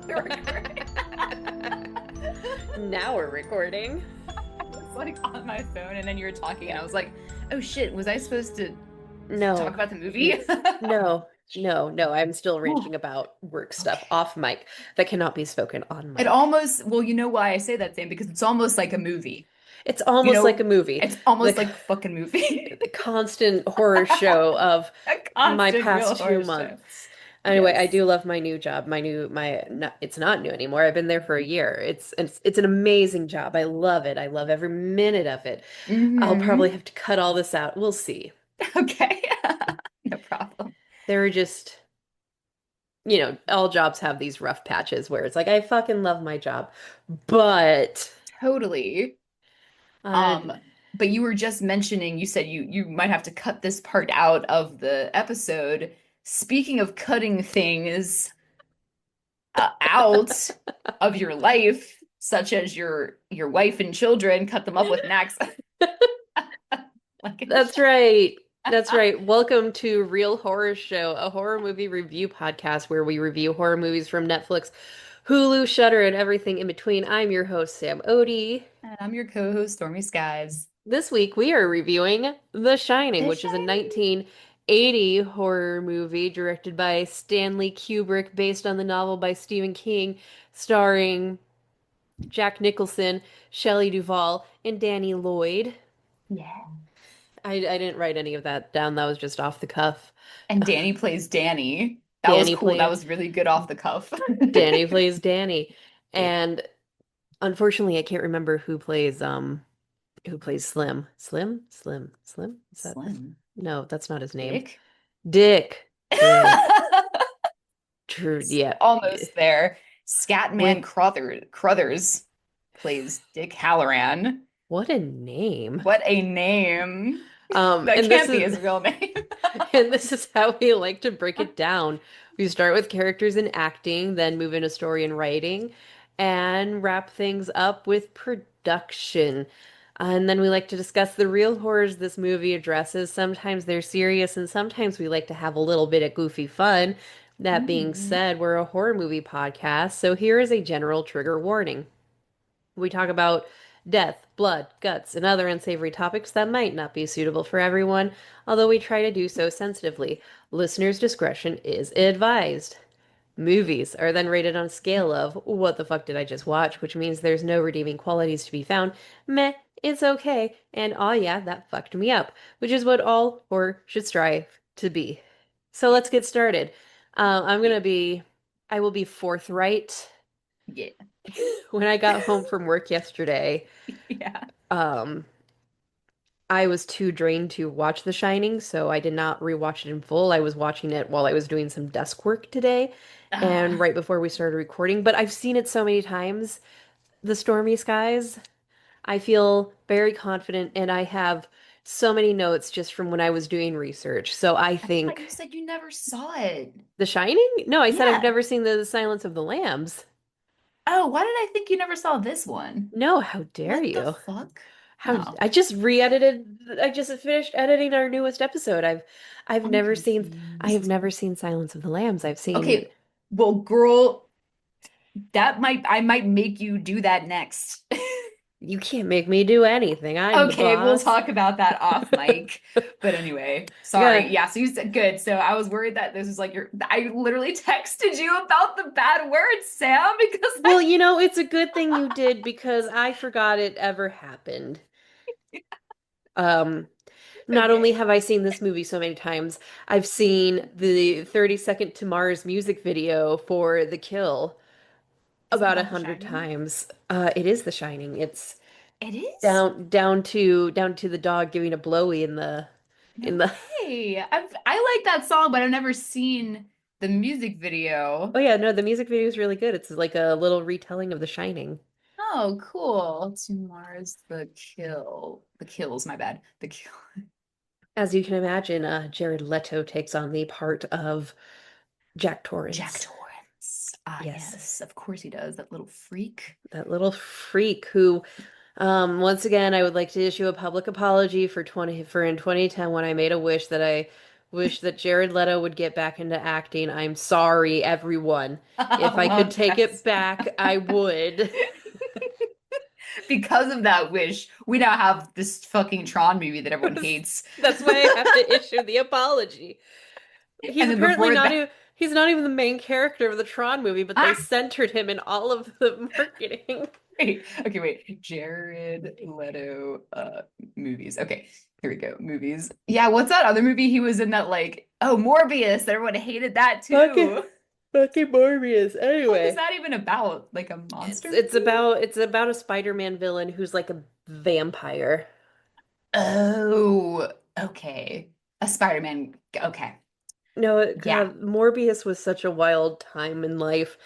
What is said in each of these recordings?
We're recording. Now we're recording. I was like on my phone and then you were talking and I was like, oh shit, was I supposed to talk No, about the movie? n- no, no. I'm still Oh, ranting about work stuff okay. off mic that cannot be spoken on It mic. almost, well, you know why I say that, Sam? Because it's almost like a movie. It's You almost like a know, movie. it's almost The like a fucking movie. the constant horror show of A my constant real past few horror show. months. Anyway, I Yes. do love my new job. It's not new anymore. I've been there for a year. It's an amazing job. I love it. I love every minute of it. I'll probably Mm-hmm. have to cut all this out. We'll see. Okay. No problem. There are just all jobs have these rough patches where it's like, I fucking love my job. But Totally. uh, Um, but you were just mentioning, you said you might have to cut this part out of the episode. Speaking of cutting things out of your life, such as your wife and children, cut them up with an axe. Like in that's right. That's right. Welcome to Real Horror Show, a horror movie review podcast where we review horror movies from Netflix, Hulu, Shudder, and everything in between. I'm your host, Sam Odie. And I'm your co-host, Stormy Skies. This week we are reviewing The Shining, The which is a Shining. 1980 horror movie directed by Stanley Kubrick, based on the novel by Stephen King, starring Jack Nicholson, Shelley Duvall, and Danny Lloyd. Yeah. I didn't write any of that down. That was just off the cuff. And Danny plays Danny. That was Danny cool. That plays was really good off the cuff. Danny plays Danny. Yeah. And unfortunately I can't remember who plays Slim. Slim? Is that his? Slim. No, that's not his name. Dick. Dick. Dick. True. Yeah. Almost there. Scatman With Crothers plays Dick Halloran. what a name. What a name. Um, That and this can't be is his real name. And this is how we like to break it down. We start with characters and acting, then move into story and writing, and wrap things up with production. And then we like to discuss the real horrors this movie addresses. Sometimes they're serious, and sometimes we like to have a little bit of goofy fun. That being Mhm. said, we're a horror movie podcast, so here is a general trigger warning. We talk about death, blood, guts, and other unsavory topics that might not be suitable for everyone, although we try to do so sensitively. Listener's discretion is advised. Movies are then rated on a scale of what the fuck did I just watch, which means there's no redeeming qualities to be found. Meh, it's okay, and oh yeah, that fucked me up, which is what all horror should strive to be. So Yeah. let's get started. I'm Yeah. gonna be, I will be forthright. Yeah. When I got home from work yesterday, Yeah. um, I was too drained to watch The Shining, so I did not rewatch it in full. I was watching it while I was doing some desk work today and Ah, right before we started recording, but I've seen it so many times, The Stormy Skies. I feel very confident and I have so many notes just from when I was doing research. So I I thought you think said you never saw it. The Shining? No, I said I've Yeah. never seen The Silence of the Lambs. Oh, why did I think you never saw this one? No, how dare What the you? fuck? How Oh, I just finished editing our newest episode. I'm I have confused. never seen Silence of the Lambs. I've seen Okay, well, girl, I might make you do that next. you can't make me do anything. I'm the Okay, we'll boss. talk about that off mic. But anyway, I sorry. gotta Yeah, so you said good. So I was worried that this was like I literally texted you about the bad words, Sam, because well, it's a good thing you did because I forgot it ever happened. Um, Not only okay. have I seen this movie so many times, I've seen the 30 Second to Mars music video for The Kill Is it about a about The hundred Shining? times. It is The Shining. It's It is? down to the dog giving a blowy No in the way. I like that song, but I've never seen the music Oh video. yeah, no, the music video is really good. It's like a little retelling of The Shining. Oh, cool. To Mars, the kill. The kills, my bad. The kill. As you can imagine, Jared Leto takes on the part of Jack Jack Torrance. Torrance. Ah, Yes, yes, of course he does. That little freak. that little freak who, once again, I would like to issue a public apology for in 2010 when I made a wish that I Wish that Jared Leto would get back into acting. I'm sorry, everyone. If I could Well, take it that's back, I would. because of that wish, we now have this fucking Tron movie that everyone hates. That's why I have to issue the apology. He's And then apparently before not that, even he's not even the main character of the Tron movie, but they ah, centered him in all of the marketing. wait, okay, wait. Jared Leto movies. Okay, here we go. Movies. Yeah, what's that other movie he was in that like, oh, Morbius. Everyone hated that Fucking too. fucking Morbius. What is Anyway, that even about? Like a it's monster it's movie? about it's about a Spider-Man villain who's like a vampire. Oh, okay. A Spider-Man. Okay. No, Yeah. God, Morbius was such a wild time in life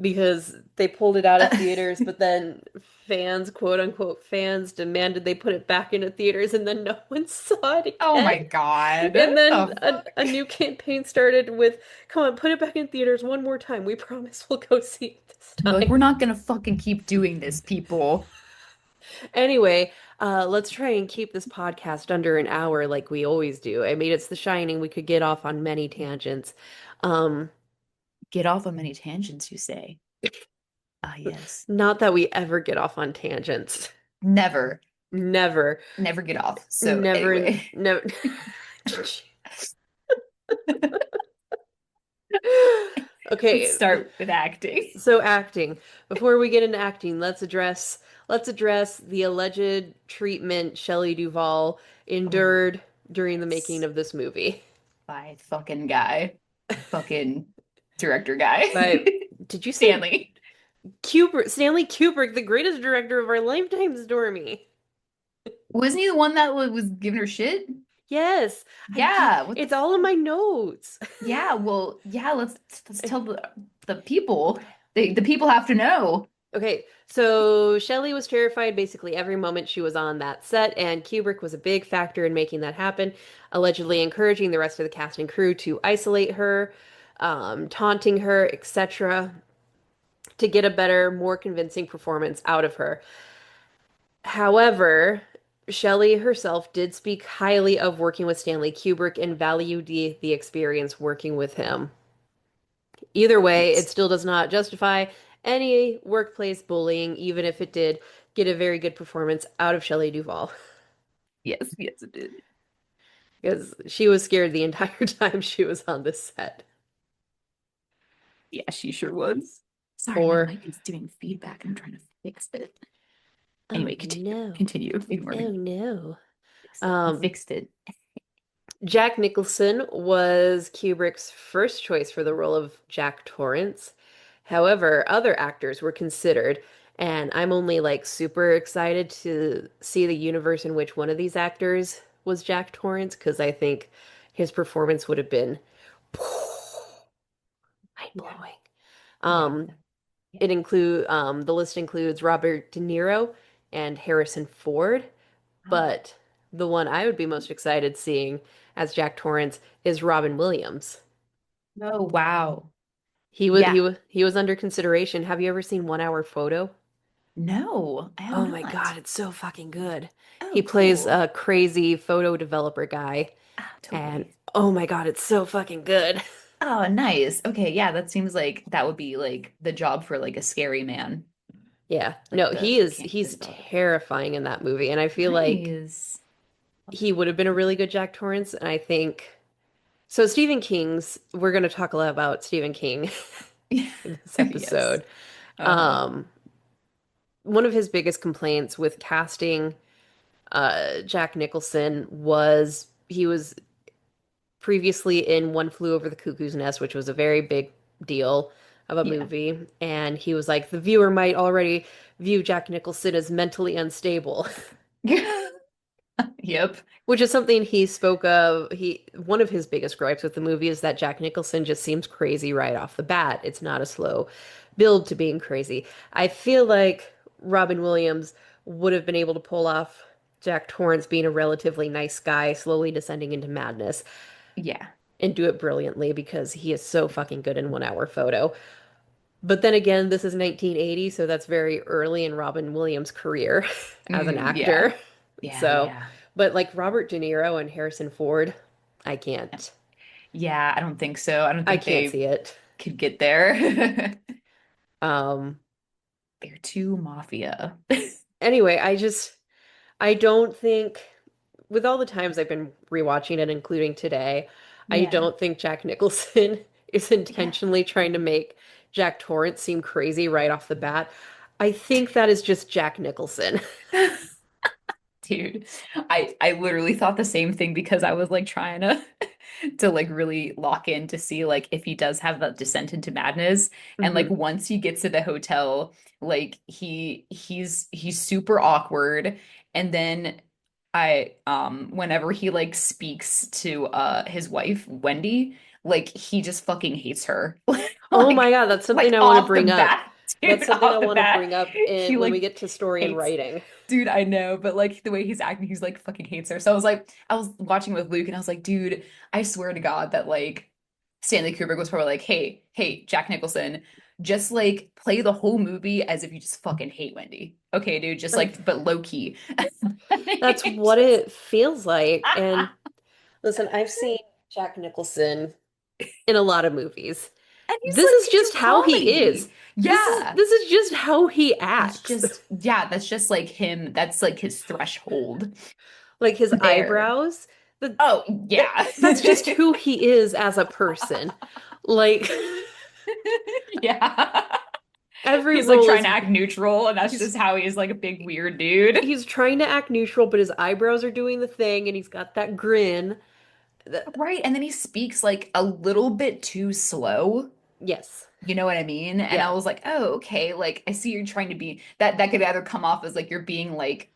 because they pulled it out of theaters, but then fans, quote unquote fans, demanded they put it back into theaters, and then no one saw it Oh again. my God. And then The a fuck? new campaign started with, "Come on, put it back in theaters one more time. We promise we'll go see it this They're like, time." we're not gonna fucking keep doing this, people. Anyway, let's try and keep this podcast under an hour like we always do. I mean, it's The Shining. We could get off on many tangents. Um, Get off on many tangents, you say. Ah, yes. Not that we ever get off on tangents. Never, Never, never get off. So never, anyway, no. let's Okay, start with acting. so acting. Before we get into acting, let's address the alleged treatment Shelley Duvall Oh, endured during the making yes. of this movie. By fucking guy. Fucking director guy. But did you say Stanley. Kubrick, Stanley Kubrick, the greatest director of our lifetime, Stormy? Wasn't he the one that was giving her shit? Yes, Yeah, what the it's all in fuck? my notes. Yeah, well, yeah, let's tell the people. The people have to know. Okay, so Shelley was terrified basically every moment she was on that set, and Kubrick was a big factor in making that happen, allegedly encouraging the rest of the cast and crew to isolate her, taunting her, etc., to get a better, more convincing performance out of her. However, Shelley herself did speak highly of working with Stanley Kubrick and valued the experience working with him. Either way, it Yes. still does not justify any workplace bullying, even if it did get a very good performance out of Shelley Duvall, Yes, yes, it did. because she was scared the entire time she was on this set. Yeah, she sure was. Sorry, my Or, mic is doing feedback. I'm trying to fix it. oh Anyway, continue. no, Continue. Ignore oh me. no. Fixed it. I Um, fixed it. Jack Nicholson was Kubrick's first choice for the role of Jack Torrance. However, other actors were considered, and I'm only like super excited to see the universe in which one of these actors was Jack Torrance because I think his performance would have been Yeah. mind-blowing. Yeah. Um, Yeah. the list includes Robert De Niro and Harrison Ford, Oh. but the one I would be most excited seeing as Jack Torrance is Robin Williams. Oh, wow. He Yeah. was he was under consideration. Have you ever seen 1 Hour Photo? No, I have Oh my not. God, it's so fucking good. He Oh, plays cool. a crazy photo developer guy, Ah, and totally. oh my God, it's so fucking good. Oh, nice. Okay, yeah, that seems like that would be like the job for like a scary man, Yeah, like no, the the he's developer. terrifying in that movie, and I feel like Nice. he would have been a really good Jack Torrance, and I think so. We're going to talk a lot about Stephen King in this Yes. episode. Uh-huh. Um, One of his biggest complaints with casting Jack Nicholson was he was previously in One Flew Over the Cuckoo's Nest, which was a very big deal of a Yeah. movie, and he was like, the viewer might already view Jack Nicholson as mentally unstable. Yep. Which is something he spoke of. One of his biggest gripes with the movie is that Jack Nicholson just seems crazy right off the bat. It's not a slow build to being crazy. I feel like Robin Williams would have been able to pull off Jack Torrance being a relatively nice guy, slowly descending into madness, Yeah. and do it brilliantly because he is so fucking good in 1 Hour Photo. But then again, this is 1980, so that's very early in Robin Williams' career as an Yeah. actor. Yeah, So, yeah. but like Robert De Niro and Harrison Ford, I can't. Yeah, I don't think so. I don't I think can't they see it. could get there. Um, They're too mafia. anyway, I don't think, with all the times I've been rewatching it, including today, I Yeah. don't think Jack Nicholson is Yeah. intentionally trying to make Jack Torrance seem crazy right off the bat. I think that is just Jack Nicholson. Dude, I literally thought the same thing because I was like trying to to like really lock in to see like if he does have that descent into madness. And like Hmm. once he gets to the hotel, like he's super awkward. And then I whenever he like speaks to his wife, Wendy, like he just fucking hates her. Oh my Like God, that's something like I want to off the bring up. bat, That's dude, something I off the want to bat. bring up He when we like get to story and hates. writing. Dude, I know, but like the way he's acting, he's like fucking hates her. So I was like, I was watching with Luke and I was like, dude, I swear to God that like Stanley Kubrick was probably like, hey, Jack Nicholson, just like play the whole movie as if you just fucking hate Wendy. Okay, dude, just Like, like, but low key. that's what Just, it feels like. And listen, I've seen Jack Nicholson in a lot of movies. and he's This like is can do just how he is. comedy. Yeah. This is just how he That's acts. just, yeah, that's just like him. That's like his threshold Like his there. eyebrows, the Oh, yeah. that's just who he is as a person. Like Yeah. every He's like role trying is to act neutral, and that's he's just how he is like a big weird dude. he's trying to act neutral, but his eyebrows are doing the thing and he's got that grin. Right. And then he speaks like a little bit too slow. Yes. You know what I mean? And I Yeah. was like, oh, okay. Like I see you're trying to be that could either come off as like you're being like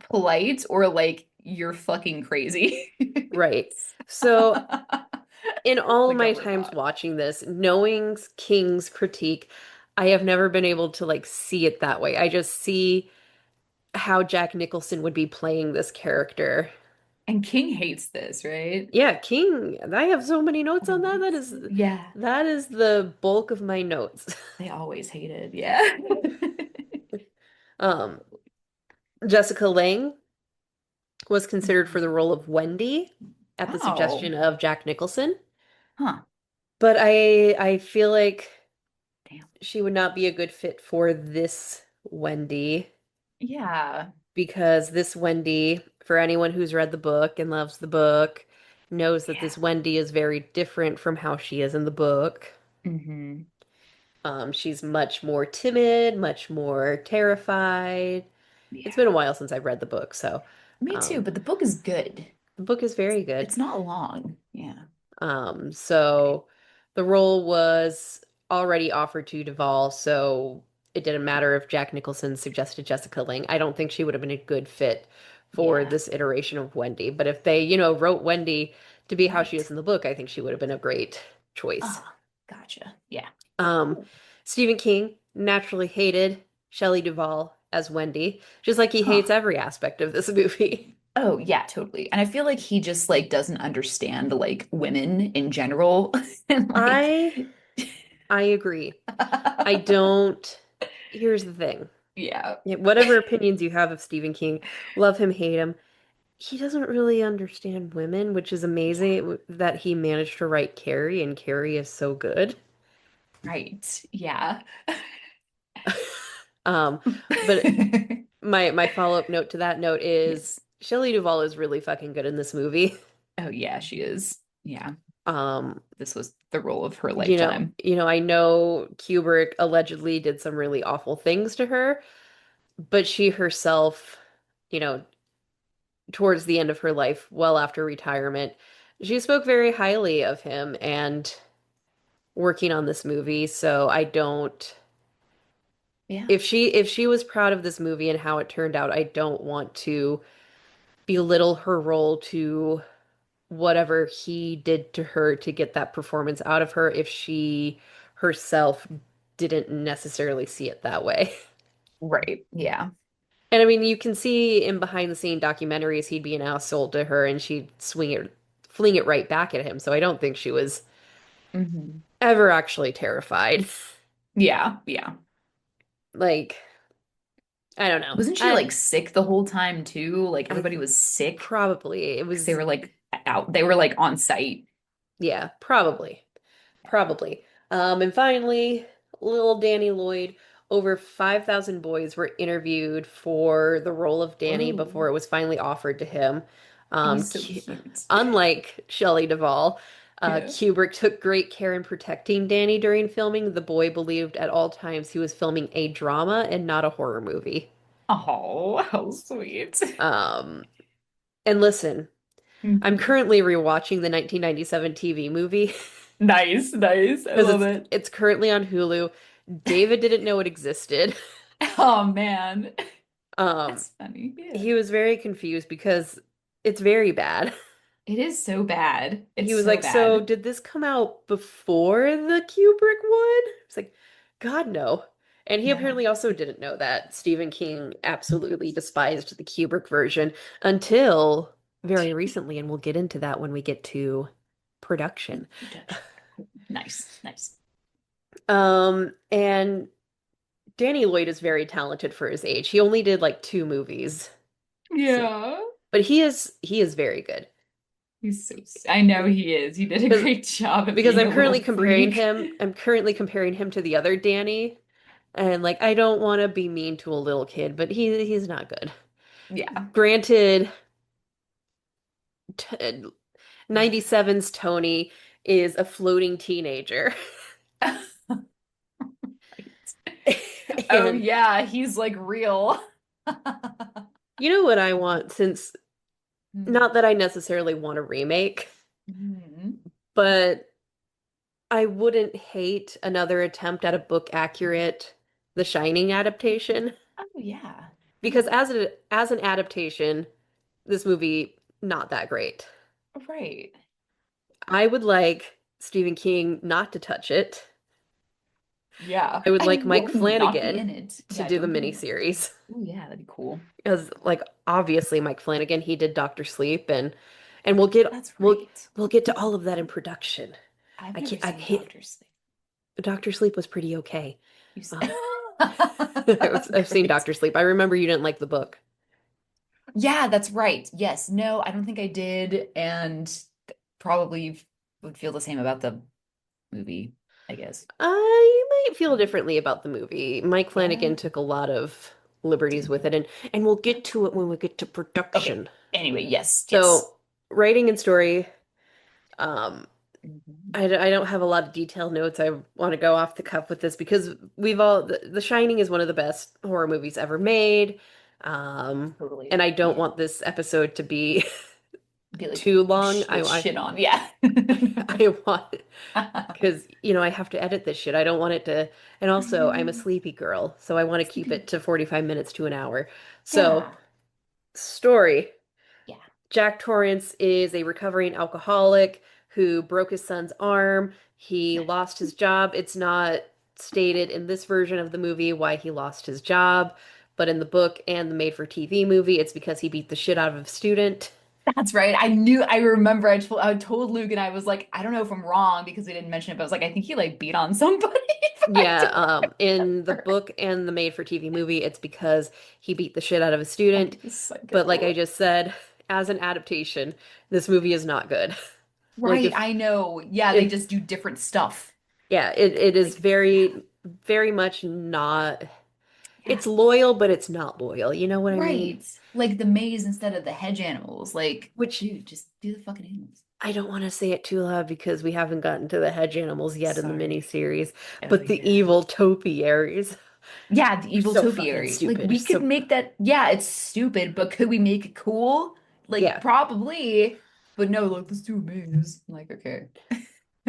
polite or like you're fucking crazy. Right. So in all Like, my oh my times God. watching this, knowing King's critique, I have never been able to like see it that way. I just see how Jack Nicholson would be playing this character. And King hates this, right? Yeah, King. I have so many notes on that. Always. Yeah. That is the bulk of my notes. They always hated. Yeah. Um, Jessica Lange was considered for the role of Wendy at the Oh. suggestion of Jack Nicholson, Huh. but I feel like Damn. she would not be a good fit for this Wendy Yeah. because this Wendy, for anyone who's read the book and loves the book, knows that Yeah. this Wendy is very different from how she is in the book. Hmm. She's much more timid, much more terrified. It's been a Yeah. while since I've read the book, so Me too, um, but the book is good. the book is very good. It's not long. Yeah. Right. So the role was already offered to Duvall, so it didn't matter if Jack Nicholson suggested Jessica Lange. I don't think she would have been a good fit for Yeah. this iteration of Wendy. But if they, wrote Wendy to be how she Right. is in the book, I think she would have been a great choice. Oh, gotcha. Yeah. Um, Cool. Stephen King naturally hated Shelley Duvall as Wendy, just like he hates Huh. every aspect of this movie. Oh, yeah, totally. And I feel like he just like doesn't understand like women in general. And like I I agree. I don't. Here's the thing. yeah. Yeah, whatever opinions you have of Stephen King, love him, hate him, he doesn't really understand women, which is Yeah. amazing that he managed to write Carrie, and Carrie is so good. Right. Yeah. Um, but my follow-up note to that note is Yes. Shelley Duvall is really fucking good in this movie. Oh, yeah, she is. Yeah. Um, This was the role of her lifetime. I know Kubrick allegedly did some really awful things to her, but she herself, you know, towards the end of her life, well after retirement, she spoke very highly of him and working on this movie. So I don't Yeah. if she was proud of this movie and how it turned out, I don't want to belittle her role to whatever he did to her to get that performance out of her if she herself didn't necessarily see it that way. Right. Yeah. And I mean, you can see in behind the scene documentaries, he'd be an asshole to her and she'd fling it right back at him. So I don't think she was Hmm. ever actually terrified. Yeah. Yeah. Like, I don't know. Wasn't she like sick the whole time too? Like I everybody was sick probably it because they was were like out. They were like on site. Yeah, probably. Probably. And finally, little Danny Lloyd. Over 5,000 boys were interviewed for the role of Danny Whoa. before it was finally offered to him. He's so Cu cute. Unlike Shelley Duvall, Yeah. Kubrick took great care in protecting Danny during filming. The boy believed at all times he was filming a drama and not a horror movie. Oh, how sweet. Um, and listen, I'm Mhm. currently rewatching the 1997 TV movie Nice, nice. I because love it's it. it's currently on Hulu. David didn't know it existed. Oh man. Um, That's funny. Yeah. he was very confused because it's very bad. It is so bad. He It's was so like, "So bad. did this come out before the Kubrick one?" It's like, God, no. And he No. apparently also didn't know that Stephen King absolutely despised the Kubrick version until very recently, and we'll get into that when we get to production. Production. Nice, nice. And Danny Lloyd is very talented for his age. He only did like two movies. So, Yeah. but he is very good. I know he is. He did a Because great job at because being a little freak. I'm currently comparing him to the other Danny, and like I don't want to be mean to a little kid, but he's not good. Yeah. Granted, t 97's Tony is a floating teenager. Oh And yeah, he's like real. you know what I want, since not Hmm. that I necessarily want a remake, Mhm. but I wouldn't hate another attempt at a book accurate The Shining adaptation, Oh yeah. because Yeah. as an adaptation, this movie not that great. Right. I would like Stephen King not to touch it. Yeah. I would I like mean, Mike don't not be Flanagan in it. to Yeah, do the don't be in it. miniseries. Oh yeah, that'd be cool. Because like obviously Mike Flanagan, he did Doctor Sleep, and we'll get That's we'll right. we'll get to all of that in production. I've I never can't I seen hate Doctor Sleep. Doctor Sleep was pretty okay. You s- Um, I've seen Great. Doctor Sleep. I remember you didn't like the book. Yeah, that's right. Yes. No, I don't think I did, and probably would feel the same about the movie, I guess. You might feel differently about the movie. Mike Yeah, Flanagan took a lot of liberties with did. it, and we'll get to it when we get to Okay. production. Anyway, yes, yes. So, writing and story, um, Mhm. I don't have a lot of detailed notes. I want to go off the cuff with this because The Shining is one of the best horror movies ever made. Totally. And I don't Yeah. want this episode to be Be too long. like shit on. Yeah. I want because I have to edit this shit. I don't want it to, and I also I'm a know. sleepy girl, so I want to keep Sleepy. it to 45 minutes to an hour. So, Yeah. story. Yeah. Jack Torrance is a recovering alcoholic who broke his son's arm. He lost his job. It's not stated in this version of the movie why he lost his job, but in the book and the made-for-TV movie, it's because he beat the shit out of a student. That's right. I remember I told Luke and I was like, I don't know if I'm wrong because we didn't mention it, but I was like, I think he like beat on somebody, but I Yeah, don't in the remember. book and the made-for-TV movie, it's because he beat the shit out of a student. Like the But like I psycho. just said, as an adaptation, this movie is not good. Like Right, I know. Yeah, they if just do different stuff. yeah, it is Like, yeah. very much not. Yeah. It's loyal, but it's not loyal. You know what I mean? Right. Like the maze instead of the hedge animals. Like, Which dude, just do the fucking animals. I don't want to say it too loud because we haven't gotten to the hedge animals yet in the Sorry. miniseries, Oh but the yeah. evil topiaries Yeah, the are evil so fucking topiary. Like stupid. we could So make that, yeah, it's stupid, but could we make it cool? Like yeah. probably. But no, like let's do a maze. I'm like, okay.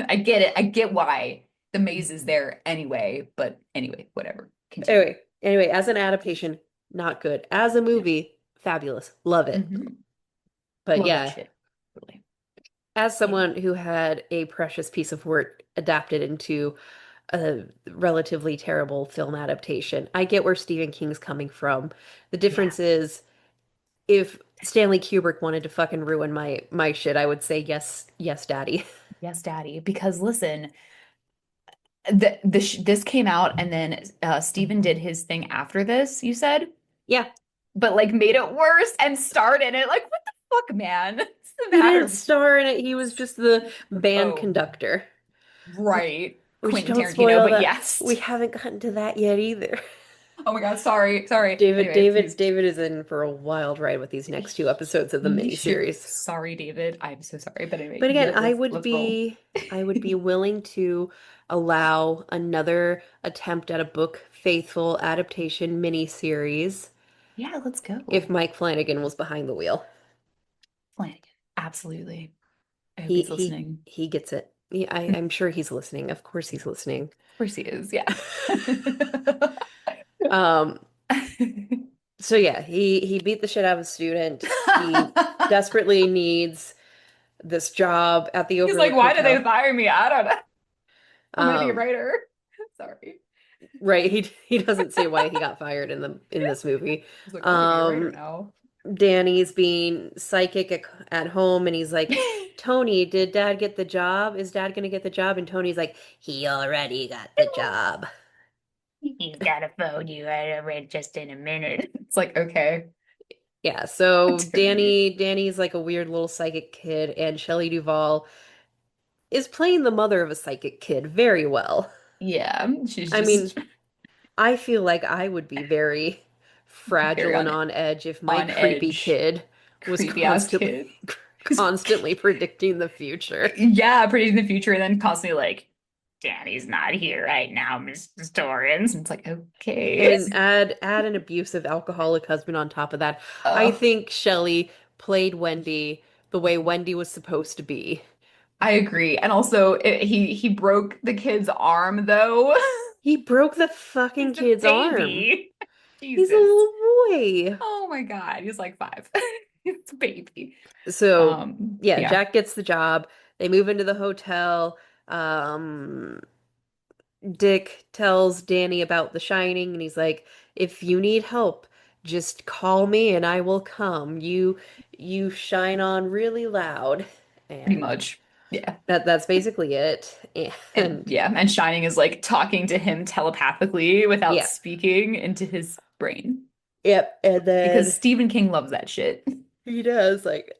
I get it. I get why the maze is there anyway, but anyway, whatever. Continue. Anyway, as an adaptation, not good. As a Yeah. movie, fabulous. Love it. Hmm. But Love that yeah, shit. Really. as Yeah. someone who had a precious piece of work adapted into a relatively terrible film adaptation, I get where Stephen King's coming from. The Yeah. difference is if Stanley Kubrick wanted to fucking ruin my shit, I would say yes, yes, daddy. Yes, Daddy. Because listen, this came out and then Steven did his thing after this, you said, Yeah. but like made it worse and starred in it. Like, what? Fuck, man. What's the He matter didn't with star in it. He was just the band Oh, conductor. right. Which Quentin don't Tarantino, spoil but that. yes. We haven't gotten to that yet either. Oh my God, sorry, sorry. David, Anyway, David, please. David is in for a wild ride with these next two episodes of the He should. miniseries. Sorry, David. I'm so sorry. But anyway, But again, let's roll. I would be willing to allow another attempt at a book faithful adaptation miniseries Yeah, let's if go. Mike Flanagan was behind the wheel. Flanagan. Absolutely. I hope He he's he listening. he gets it. I'm sure he's listening. Of course he's listening. Of course he is, yeah. Um, so yeah, he beat the shit out of a student. He desperately needs this job at the He's like, Overlook why did they Hotel. fire me? I don't know. I'm gonna be a Um, writer. Sorry. right, he doesn't say why he got fired in this movie. He's like, I'm gonna be a writer Um, now. Danny's being psychic at home and he's like, Tony, did dad get the job? Is dad gonna get the job? And Tony's like, he already got the job. He's got a phone you read just in a minute. It's like, okay, Yeah, so Tony. Danny's like a weird little psychic kid, and Shelley Duvall is playing the mother of a psychic kid very well. Yeah, she's I mean, just I feel like I would be very very fragile and on edge if my on creepy edge, kid was creepy ass constantly kid. constantly predicting the future. Yeah, predicting the future and then constantly like, Danny's not here right now, Mrs. Torrance. And it's like, okay. And add an abusive alcoholic husband on top of that. I Oh, think Shelley played Wendy the way Wendy was supposed to be. I agree. And also he broke the kid's arm though. He broke the He's fucking a kid's arm. baby. He's a Jesus. little boy. Oh my God. He's like 5. It's a baby. So, yeah, Yeah, Jack gets the job. They move into the hotel. Um, Dick tells Danny about The Shining, and he's like, "If you need help, just call me and I will come. You shine on really loud." pretty And much. Yeah. that's basically it. And And yeah, and Shining is like talking to him telepathically without yeah. speaking into his brain Yep. And because then Stephen King loves that shit. he does like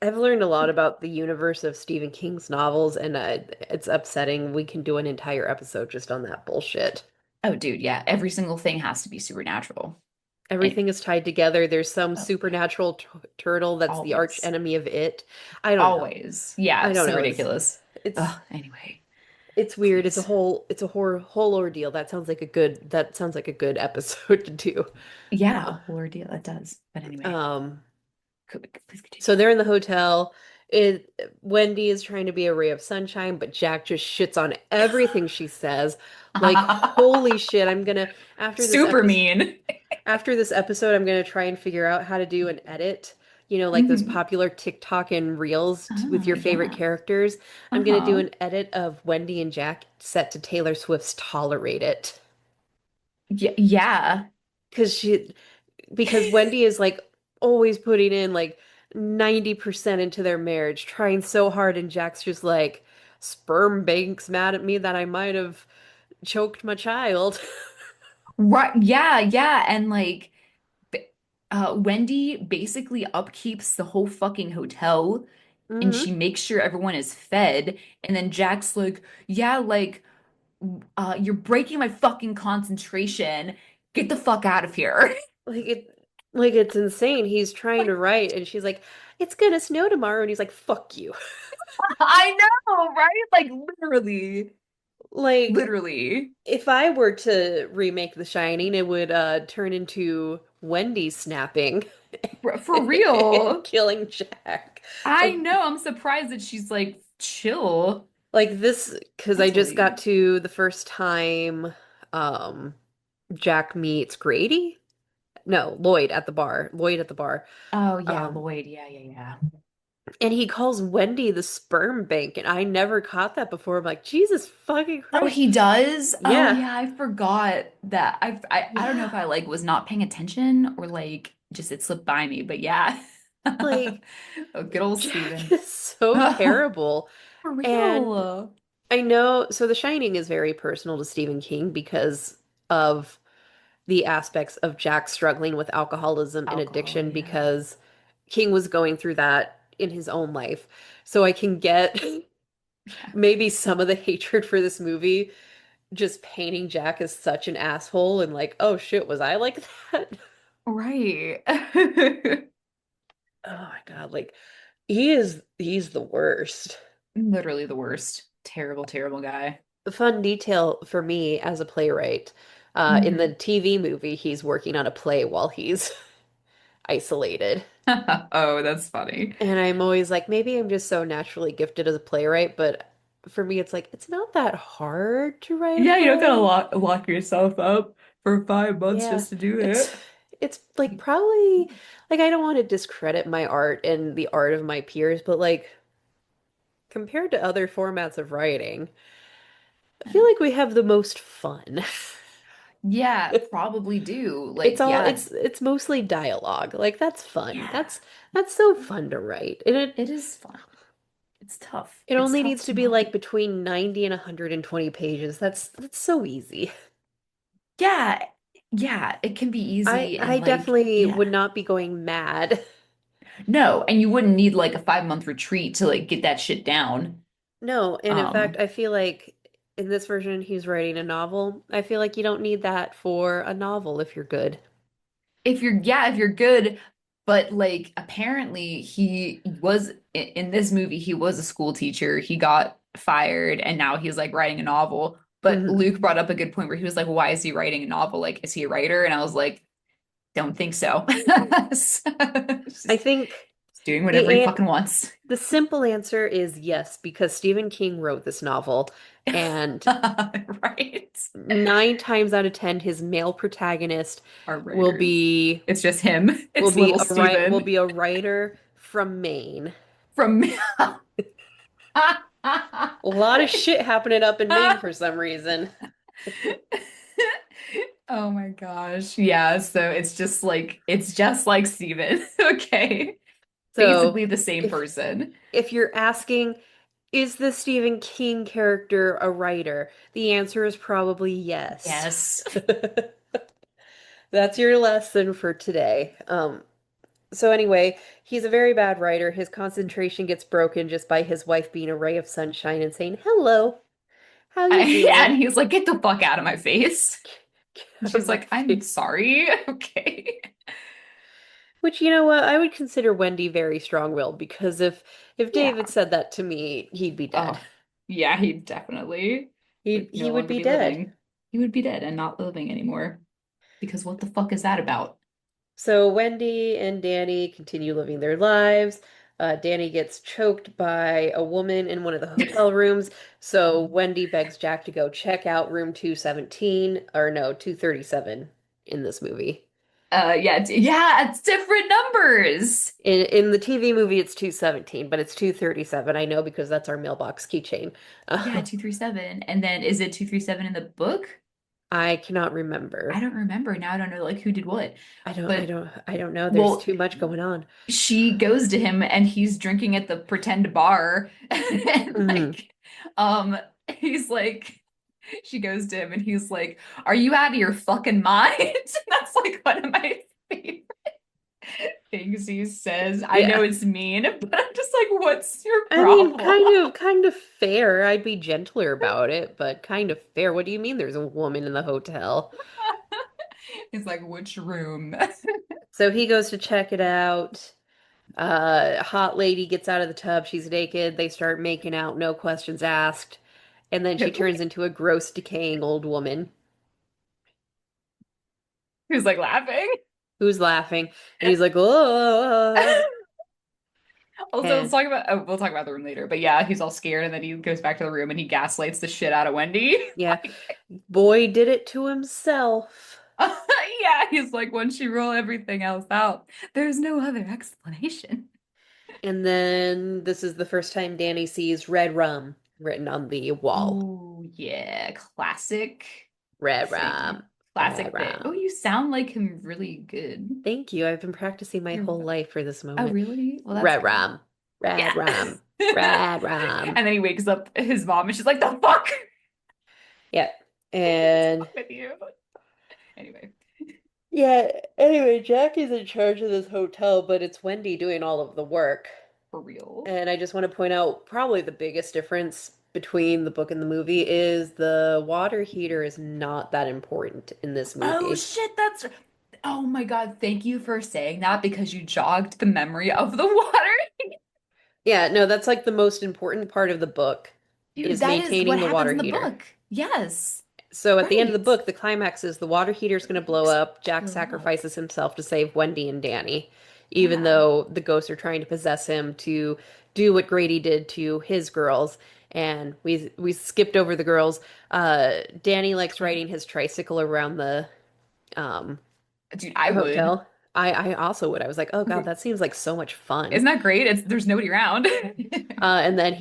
I've learned a lot about the universe of Stephen King's novels, and it's upsetting. We can do an entire episode just on that bullshit. Oh, dude, yeah. Every single thing has to be supernatural. And Everything is tied together. There's some oh yeah, supernatural turtle that's the arch always. enemy of it. I don't know. Always. Yeah, I don't so know. ridiculous. It's Anyway, it's weird. please. It's a whole ordeal. That sounds like a good episode to do. Yeah, a Uh, whole ordeal. It does. But anyway, um, please so continue. they're in the hotel. Wendy is trying to be a ray of sunshine, but Jack just shits on everything she says. Like, holy shit, after this Super episode mean. after this episode, I'm gonna try and figure out how to do an edit. You know, like those Mhm. popular TikTok and Reels with your favorite Yeah. characters. I'm gonna do Uh-huh. an edit of Wendy and Jack set to Taylor Swift's Tolerate It. Yeah, yeah. Because because Wendy is like always putting in like 90% into their marriage, trying so hard, and Jack's just like, sperm bank's mad at me that I might have choked my child. Right. Yeah, yeah. And like b- Wendy basically upkeeps the whole fucking hotel and hmm she makes sure everyone is fed. And then Jack's like, yeah, like you're breaking my fucking concentration. Get the fuck out of here. Like it's insane. He's trying to write and she's like, "It's gonna snow tomorrow." And he's like, "Fuck you." I know, right? Like literally, Like literally. if I were to remake The Shining, it would turn into Wendy snapping For and real. killing Jack. I Like know. I'm surprised that she's like chill this because I just got mentally. to the first time um Jack meets Grady. No, Lloyd at the bar. Lloyd at the bar. Oh yeah, Um Lloyd. Yeah, yeah, yeah. and he calls Wendy the sperm bank, and I never caught that before. I'm like, Jesus fucking Oh, Christ. he does? Oh Yeah. yeah, I forgot that. I don't know if Yeah. I like was not paying attention or like just it slipped by me, but yeah. Like Oh, good old Jack Steven. is so For terrible. And real. I know, so The Shining is very personal to Stephen King because of the aspects of Jack struggling with alcoholism and Alcohol, addiction yeah. because King was going through that in his own life. So I can get Yeah. maybe some of the hatred for this movie just painting Jack as such an asshole and like, oh shit, was I like that? Right. Oh my God, like he's the worst. Literally the worst. Terrible, terrible guy. The fun detail for me as a playwright, in the Mhm. TV movie, he's working on a play while he's isolated. Oh, that's funny. And I'm always like, maybe I'm just so naturally gifted as a playwright, but for me, it's like, it's not that hard to write a Yeah, you don't gotta play. lock yourself up for 5 months Yeah, just to do it's it. it's like probably like I don't want to discredit my art and the art of my peers, but like compared to other formats of writing, I feel like we have the most fun. Yeah, probably do. It's Like, all yeah, it's mostly dialogue. Like that's fun. yeah, That's so fun to write. And it is fun. It's tough. it It's only tough needs to to be not like be. between 90 and 120 pages. That's so easy. Yeah, yeah, it can be easy I and like, definitely yeah. would not be going mad. No, and you wouldn't need like a 5 month retreat to like get that shit down. No, and in fact, Um, I feel like in this version he's writing a novel. I feel like you don't need that for a novel if you're good. if you're yeah, if you're good, but like apparently he was in this movie, he was a school teacher. He got fired and now he's like writing a novel. But Mhm. Luke brought up a good point where he was like, why is he writing a novel? Like, is he a writer? And I was like, don't think so. So, I just think doing whatever he the fucking wants. the simple answer is yes, because Stephen King wrote this novel, and Right. 9 times out of 10, his male protagonist Our will writers. be It's just him. It's little will Steven be a writer from Maine. from A lot of shit happening up in Maine for some reason. Oh my gosh. Yeah, so it's just like Steven. Okay. So Basically the same if person. if you're asking, is the Stephen King character a writer? The answer is probably yes. Yes. That's your lesson for today. So anyway, he's a very bad writer. His concentration gets broken just by his wife being a ray of sunshine and saying, "Hello, how you Yeah, doing?" and he's like, get the fuck out of my face. Get And out of she's my like, I'm face. sorry. Okay. Which, you know what, I would consider Wendy very strong-willed because if David Yeah. said that to me, he'd be dead. Oh, yeah, he definitely would He no would longer be be dead. living. He would be dead and not living anymore. Because what the fuck is that about? So Wendy and Danny continue living their lives. Danny gets choked by a woman in one of the hotel rooms. So Wendy begs Jack to go check out room 217, or no, 237 in this movie. Yeah, yeah, it's different numbers. In the TV movie, it's 217, but it's 237. I know because that's our mailbox keychain. Yeah, 237. And then is it 237 in the book? I cannot I remember. don't remember. Now I don't know like who did what. But I don't know. There's well, too much going on. she goes to him and he's drinking at the pretend bar and Mhm. like he's like she goes to him and he's like, "Are you out of your fucking mind?" That's like one of my favorite things he says. I know Yeah. it's mean, but I'm just like, "What's your I mean, problem?" kind of fair. I'd be gentler about it, but kind of fair. What do you mean there's a woman in the hotel? He's like, "Which room?" So he goes to check it out. Hot lady gets out of the tub. She's naked. They start making out, no questions asked. And then she turns into a gross, decaying old woman Who's like laughing. who's laughing. And he's like, oh. Also, let's And talk about we'll talk about the room later. But yeah, he's all scared and then he goes back to the room and he gaslights the shit out of Wendy. yeah, boy did it to himself. Yeah, he's like, once you roll everything else out, there's no other explanation. And then this is the first time Danny sees red rum written on the wall. Oh, yeah, classic Red thing. rum. Red Classic thing. Oh, rum. you sound like him really good. Thank you. I've been practicing my You're, whole life for this oh, moment. really? Well, that's Red good. rum. Red Yeah. rum. Red rum. And then he wakes up his mom and she's like, the fuck? Yep. What's And wrong with you? Anyway. Yeah, anyway, Jack is in charge of this hotel, but it's Wendy doing all of the work. For real. And I just want to point out probably the biggest difference between the book and the movie is the water heater is not that important in this Oh movie. shit, that's oh my God, thank you for saying that because you jogged the memory of the water. Yeah, no, that's like the most important part of the book Dude, is that is what maintaining the happens water in the heater. book. Yes. So at the end of the Right. book, the climax is the water heater's going to blow Heaters up. Jack blow up. sacrifices himself to save Wendy and Danny, even Yeah. though the ghosts are trying to possess him to do what Grady did to his girls. And we skipped over the girls. Danny likes riding his tricycle around the um, Dude, I would. hotel. I also would. I was like, oh God, that seems like so much fun. Isn't that great? It's there's nobody around. And then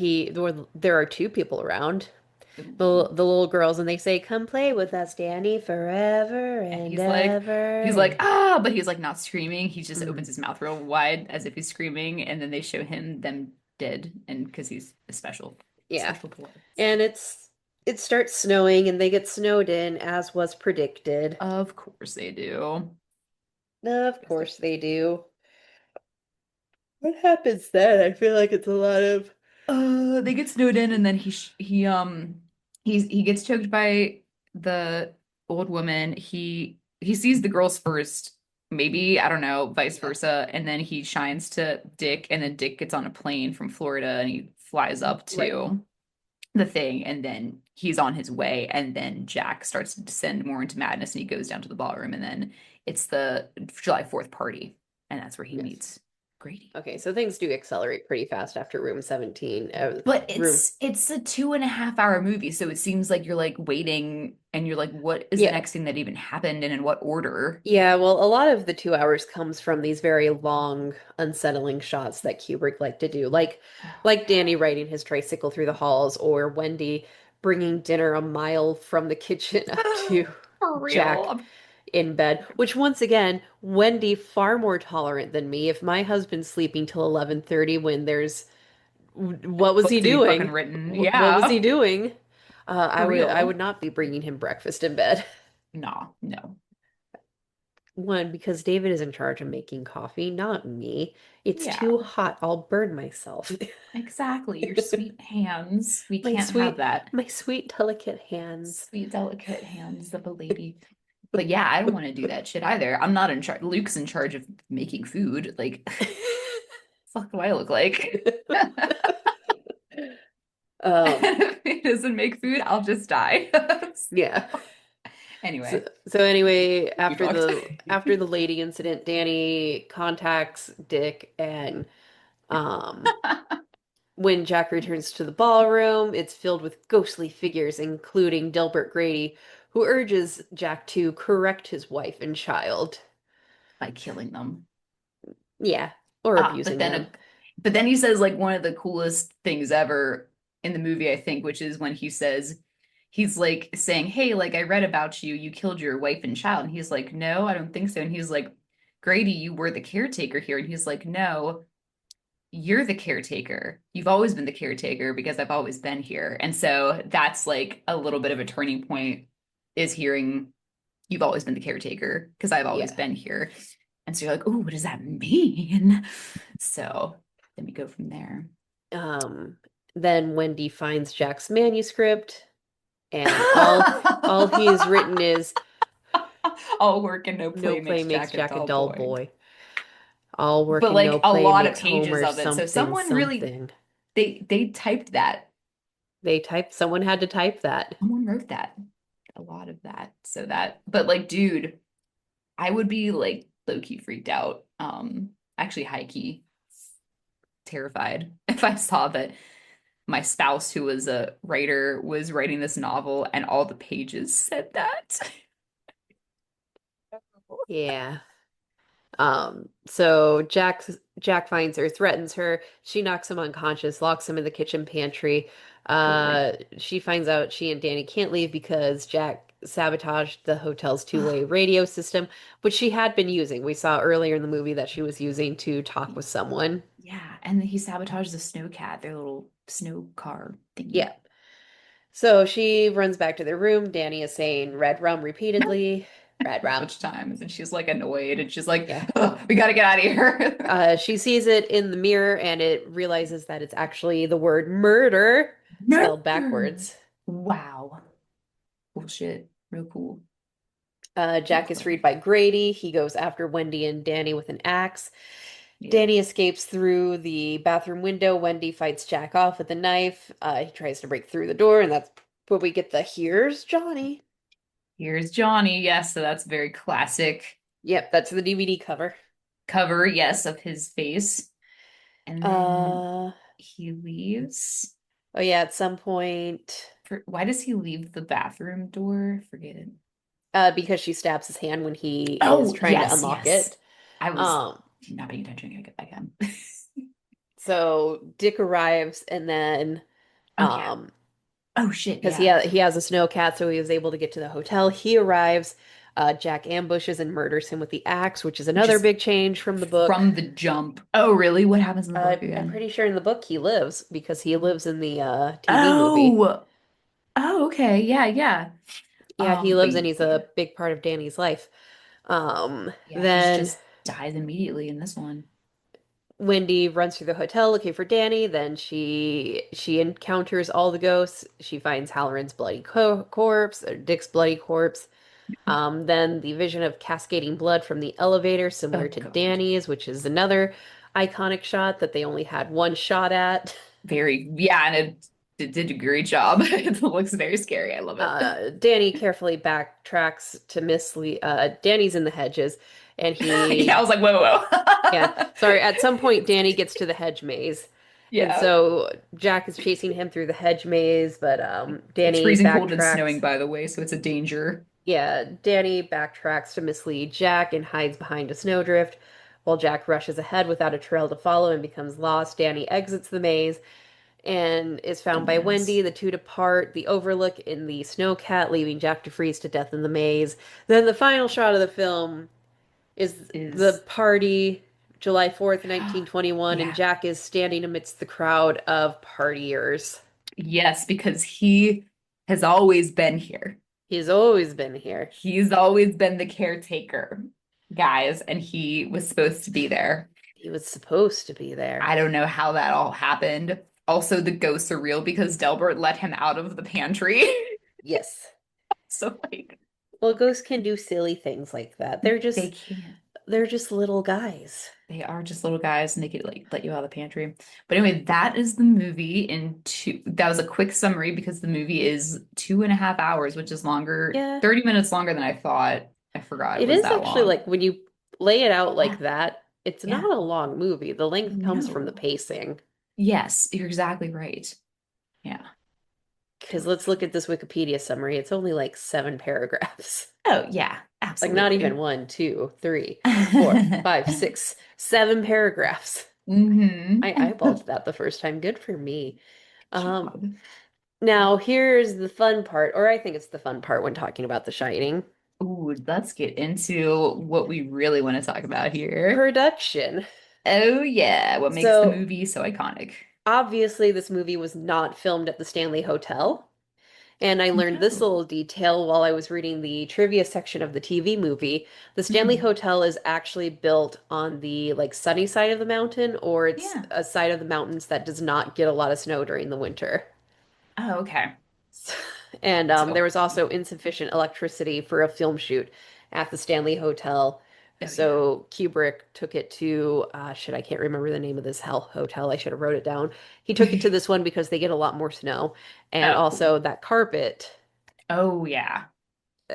there are two people around. The little girls and they say, "Come play with us, Danny, forever And and ever." ah, but he's like not screaming. He just Mhm. opens his mouth real wide as if he's screaming, and then they show him them dead, and because he's a Yeah. special boy. And it starts snowing and they get snowed in as was predicted. Of course they do. Of course they do. What happens then? I feel like it's a lot of They get snowed in, and then he gets choked by the old woman. He sees the girls first, maybe I don't know, vice yeah. versa, and then he shines to Dick, and then Dick gets on a plane from Florida, and he flies up Right. to the thing, and then he's on his way, and then Jack starts to descend more into madness, and he goes down to the ballroom, and then it's the July 4th party, and that's where he Yes. meets Grady. Okay, so things do accelerate pretty fast after room 17. But Room. it's a 2.5 hour movie, so it seems like you're like waiting and you're like, what is the Yeah. next thing that even happened and in what order? Yeah, well, a lot of the 2 hours comes from these very long, unsettling shots that Kubrick liked to do, Oh like yeah. Danny riding his tricycle through the halls, or Wendy bringing dinner a mile from the kitchen up to For real. Jack in bed. Which, once again, Wendy far more tolerant than me. If my husband's sleeping till 11:30 when there's what was Book he to be fucking doing? written. What was Yeah. he doing? For I would real. not be bringing him breakfast in bed. No, no. One, because David is in charge of making coffee, not me. It's too Yeah, hot. I'll burn myself. exactly. Your sweet hands. We My can't have sweet, that. my sweet, delicate hands. Sweet, delicate hands of a lady. But yeah, I don't want to do that shit either. I'm not in charge. Luke's in charge of making food. Like, fuck do I look like? Um, If he doesn't make food, I'll just die. yeah. So, Anyway, so anyway, you talked. after the lady incident, Danny contacts Dick and um when Jack returns to the ballroom, it's filled with ghostly figures, including Delbert Grady, who urges Jack to correct his wife and child. By killing them. Yeah, or Ah, but abusing then them. but then he says like one of the coolest things ever in the movie, I think, which is when he says he's like saying, "Hey, like I read about you. You killed your wife and child." And he's like, "No, I don't think so." And he's like, "Grady, you were the caretaker here." And he's like, "No, you're the caretaker. You've always been the caretaker because I've always been here." And so that's like a little bit of a turning point is hearing you've always been the caretaker because I've always Yeah. been here. And so you're like, oh, what does that mean? So then we go from there. Um, then Wendy finds Jack's manuscript, and all he has written is All work and no "No play play makes makes Jack a Jack a dull dull boy. boy. All work But and no like a play lot of makes pages Homer of it. So something someone really something." they typed that. Someone had to type that. Someone wrote that. A lot of that. So that, but like, dude, I would be like low key freaked out. Actually high key terrified if I saw that my spouse, who was a writer, was writing this novel and all the pages said that. Yeah. So Jack finds her, threatens her. She knocks him unconscious, locks him in the kitchen pantry. Good. She finds out she and Danny can't leave because Jack sabotaged the hotel's two-way radio system, which she had been using. We saw earlier in the movie that she was using to talk with someone. Yeah, and then he sabotaged the snow cat, their little snow car thingy. Yeah. So she runs back to their room. Danny is saying red rum repeatedly. Red a rum. bunch of times, and she's like annoyed, and she's like, Yeah. oh, we gotta get out of here. She sees it in the mirror and it realizes that it's actually the word murder spelled Murder. backwards. Wow. Cool shit. Real cool. Real Jack is freed clever. by Grady. He goes after Wendy and Danny with an axe. Yep. Danny escapes through the bathroom window. Wendy fights Jack off with a knife. He tries to break through the door, and that's where we get the "Here's Johnny." Here's Johnny. Yes, so that's very classic Yep, that's the DVD cover. cover, yes, of his face. And then Uh, he leaves. oh yeah, at some point, Why does he leave the bathroom door? Forget it. because she stabs his hand when he is Oh, trying to yes, unlock yes. it. I was Um, not paying attention. I gotta get back on. so Dick arrives, and then, Oh yeah. um, Oh shit, because yeah. he has a snow cat, so he was able to get to the hotel. He arrives. Jack ambushes and murders him with the axe, which is another Just big change from the book. from the jump. Oh, really? What happens in the book I'm again? pretty sure in the book he lives because he lives in the TV movie. Oh, oh, okay. Yeah, yeah. Yeah, he But lives and he's yeah, a big part of Danny's life. yeah, he Then just dies immediately in this one. Wendy runs through the hotel looking for Danny. Then she encounters all the ghosts. She finds Halloran's bloody corpse, or Dick's bloody corpse. Then the vision of cascading blood from the elevator, similar Oh to God. Danny's, which is another iconic shot that they only had one shot at. Very, yeah, and it did a great job. It looks very scary. I love it. Danny carefully backtracks to mislead. Danny's in the hedges, and Yeah, I he, was like, whoa, whoa, yeah, whoa. sorry. At some point, Danny gets to the hedge maze, and Yeah. so Jack is chasing him through the hedge maze, but It's Danny freezing cold and snowing, backtracks. by the way, so it's a danger. Yeah, Danny backtracks to mislead Jack and hides behind a snowdrift. While Jack rushes ahead without a trail to follow and becomes lost, Danny exits the maze and is found by Wendy. Dumbass. The two depart the Overlook in the snowcat, leaving Jack to freeze to death in the maze. Then the final shot of the film is the Is party, July 4th, 1921, and yeah. Jack is standing amidst the crowd of partiers. Yes, because he has always been here. He's always been here. He's always been the caretaker, guys, and he was supposed to be there. He was supposed to be there. I don't know how that all happened. Also, the ghosts are real because Delbert let him out of the pantry. Yes. So like Well, ghosts can do silly things like that. they can't. They're just little guys. They are just little guys and they could like let you out of the pantry. But anyway, that is the movie in two. That was a quick summary because the movie is 2.5 hours, which is longer, Yeah. 30 minutes longer than I thought. I forgot it It was is that actually long. like when you lay it out Yeah, like that, it's yeah. not a long movie. The length comes from the No. pacing. Yes, you're exactly right. Yeah, Because let's totally. look at this Wikipedia summary. It's only like 7 paragraphs. Oh, yeah, Like not even absolutely. one, two, three, four, five, six, 7 paragraphs. I Hmm. eyeballed that the first time. Good for me. Um, Job. Now here's the fun part, or I think it's the fun part when talking about The Shining. Ooh, let's get into what we really want to talk about here. Production. Oh, yeah, what makes the So movie so iconic? obviously, this movie was not filmed at the Stanley Hotel. And I learned this No. little detail while I was reading the trivia section of the TV movie. The Stanley Mhm. Hotel is actually built on the like sunny side of the mountain, or it's Yeah. a side of the mountains that does not get a lot of snow during the winter. Oh, okay. And there So, was also insufficient electricity for a film shoot at the Stanley Hotel. oh yeah. So Kubrick took it to, shit, I can't remember the name of this hell hotel. I should have wrote it down. He took it to this one because they get a lot more snow. And Oh, cool. also that carpet Oh yeah.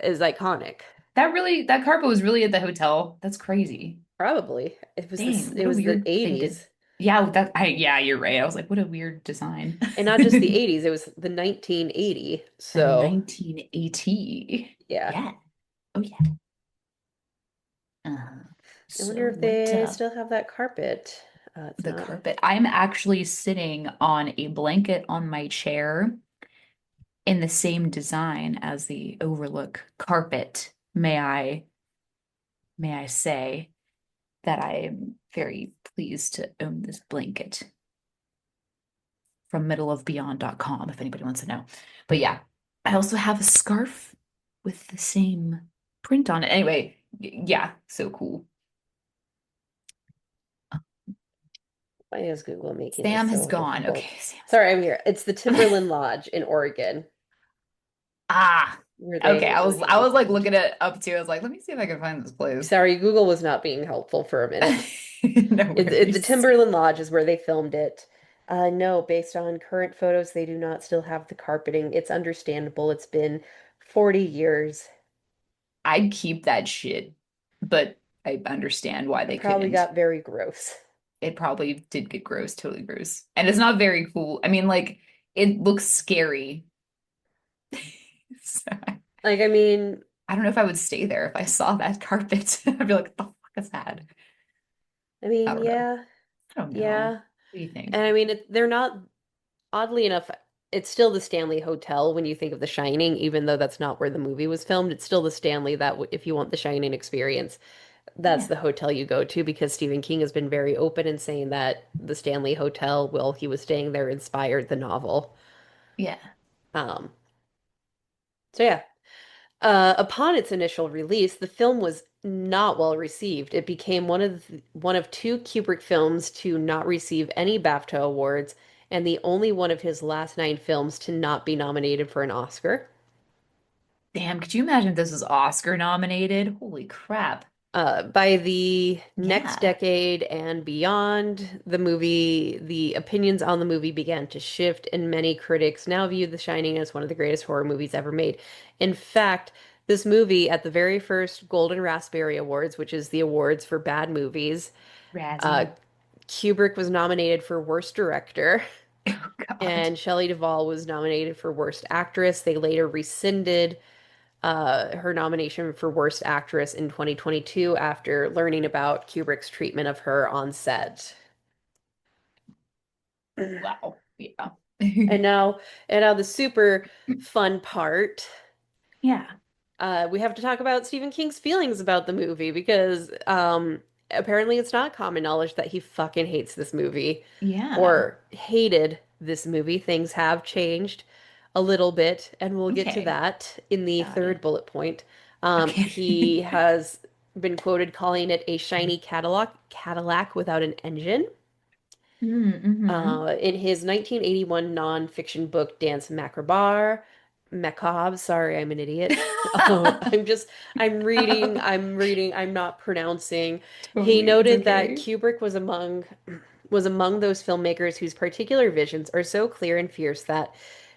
is iconic. That carpet was really at the hotel. That's crazy. Probably. It was this, Dang, it what a was the weird thing to. 80s. Yeah, yeah, you're right. I was like, what a weird design. And not just the 80s, it was the 1980. The So, 1980. yeah. Yeah. Oh yeah. I So wonder if what they still have that carpet. It's the not. carpet. I'm actually sitting on a blanket on my chair in the same design as the Overlook carpet. May I say that I am very pleased to own this blanket from middleofbeyond.com if anybody wants to know. But yeah, I also have a scarf with the same print on it. Anyway, yeah, so cool. Why is Google making this Sam has so gone. difficult? Okay, Sam's Sorry, I'm here. It's the gone. Timberland Lodge in Oregon Ah, where okay. they were I able was to like film. looking it up too. I was like, let me see if I can find this place. Sorry, Google was not being helpful for a minute. No The worries. Timberland Lodge is where they filmed it. No, based on current photos, they do not still have the carpeting. It's understandable. It's been 40 years. I'd keep that shit, but I understand why It they probably couldn't. got very gross. It probably did get gross, totally gross. And it's not very cool. I mean, like, it looks scary. So, Like, I mean, I don't know if I would stay there if I saw that carpet. I'd be like, what the fuck is that? I don't know. yeah, I don't know. yeah. What do you think? And I mean, they're not, oddly enough, it's still the Stanley Hotel when you think of The Shining, even though that's not where the movie was filmed. It's still the Stanley that if you want the Shining experience, that's Yeah. the hotel you go to because Stephen King has been very open in saying that the Stanley Hotel, while he was staying there, inspired the novel. Yeah. Um, so yeah. Upon its initial release, the film was not well received. It became one of two Kubrick films to not receive any BAFTA awards, and the only one of his last nine films to not be nominated for an Oscar. Damn, could you imagine if this was Oscar nominated? Holy crap. By the next Yeah. decade and beyond, the opinions on the movie began to shift, and many critics now view The Shining as one of the greatest horror movies ever made. In fact, this movie, at the very first Golden Raspberry Awards, which is the awards for bad movies, uh, Razzie. Kubrick was nominated for Worst Director, Oh God. and Shelley Duvall was nominated for Worst Actress. They later rescinded her nomination for Worst Actress in 2022 after learning about Kubrick's treatment of her on set. Wow. Yeah. And now, and now the super fun part. Yeah. We have to talk about Stephen King's feelings about the movie because apparently it's not common knowledge that he fucking hates this movie Yeah. or hated this movie. Things have changed a little bit, and we'll get to Okay. that in the Got it. third bullet point. Okay. He has been quoted calling it a shiny Cadillac without an engine. Mm-hmm. In his 1981 nonfiction book Dance Macabre, sorry, I'm an idiot. I'm reading, I'm not pronouncing. He Totally. It's noted that okay. Kubrick was among those filmmakers whose particular visions are so clear and fierce that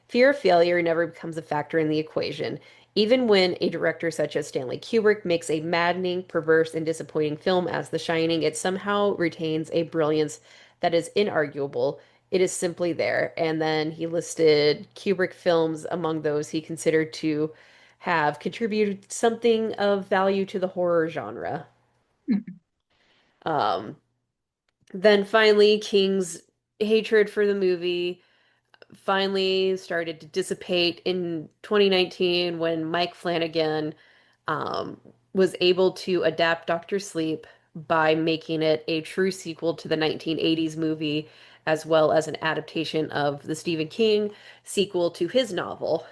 fear of failure never becomes a factor in the equation. Even when a director such as Stanley Kubrick makes a maddening, perverse, and disappointing film as The Shining, it somehow retains a brilliance that is inarguable. It is simply there. And then he listed Kubrick films among those he considered to have contributed something of value to the horror genre. Um, then finally, King's hatred for the movie finally started to dissipate in 2019 when Mike Flanagan um, was able to adapt Doctor Sleep by making it a true sequel to the 1980s movie, as well as an adaptation of the Stephen King sequel to his novel.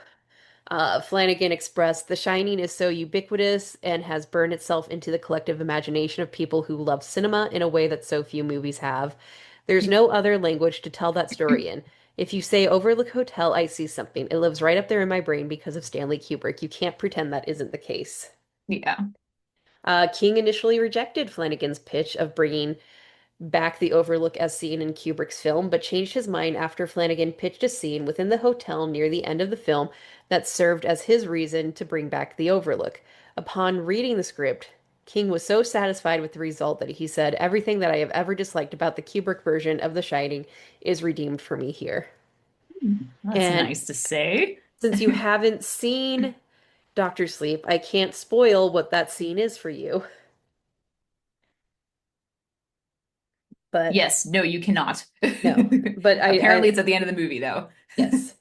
Flanagan expressed, "The Shining is so ubiquitous and has burned itself into the collective imagination of people who love cinema in a way that so few movies have. There's no other language to tell that story in. If you say Overlook Hotel, I see something. It lives right up there in my brain because of Stanley Kubrick. You can't pretend that isn't the case." Yeah. King initially rejected Flanagan's pitch of bringing back the Overlook as seen in Kubrick's film, but changed his mind after Flanagan pitched a scene within the hotel near the end of the film that served as his reason to bring back the Overlook. Upon reading the script, King was so satisfied with the result that he said, "Everything that I have ever disliked about the Kubrick version of The Shining is redeemed for me here." Well, that's And nice to say. since you haven't seen Doctor Sleep, I can't spoil what that scene is for you. But Yes, no, you cannot. no, but Apparently, it's at the end of the movie, though. yes.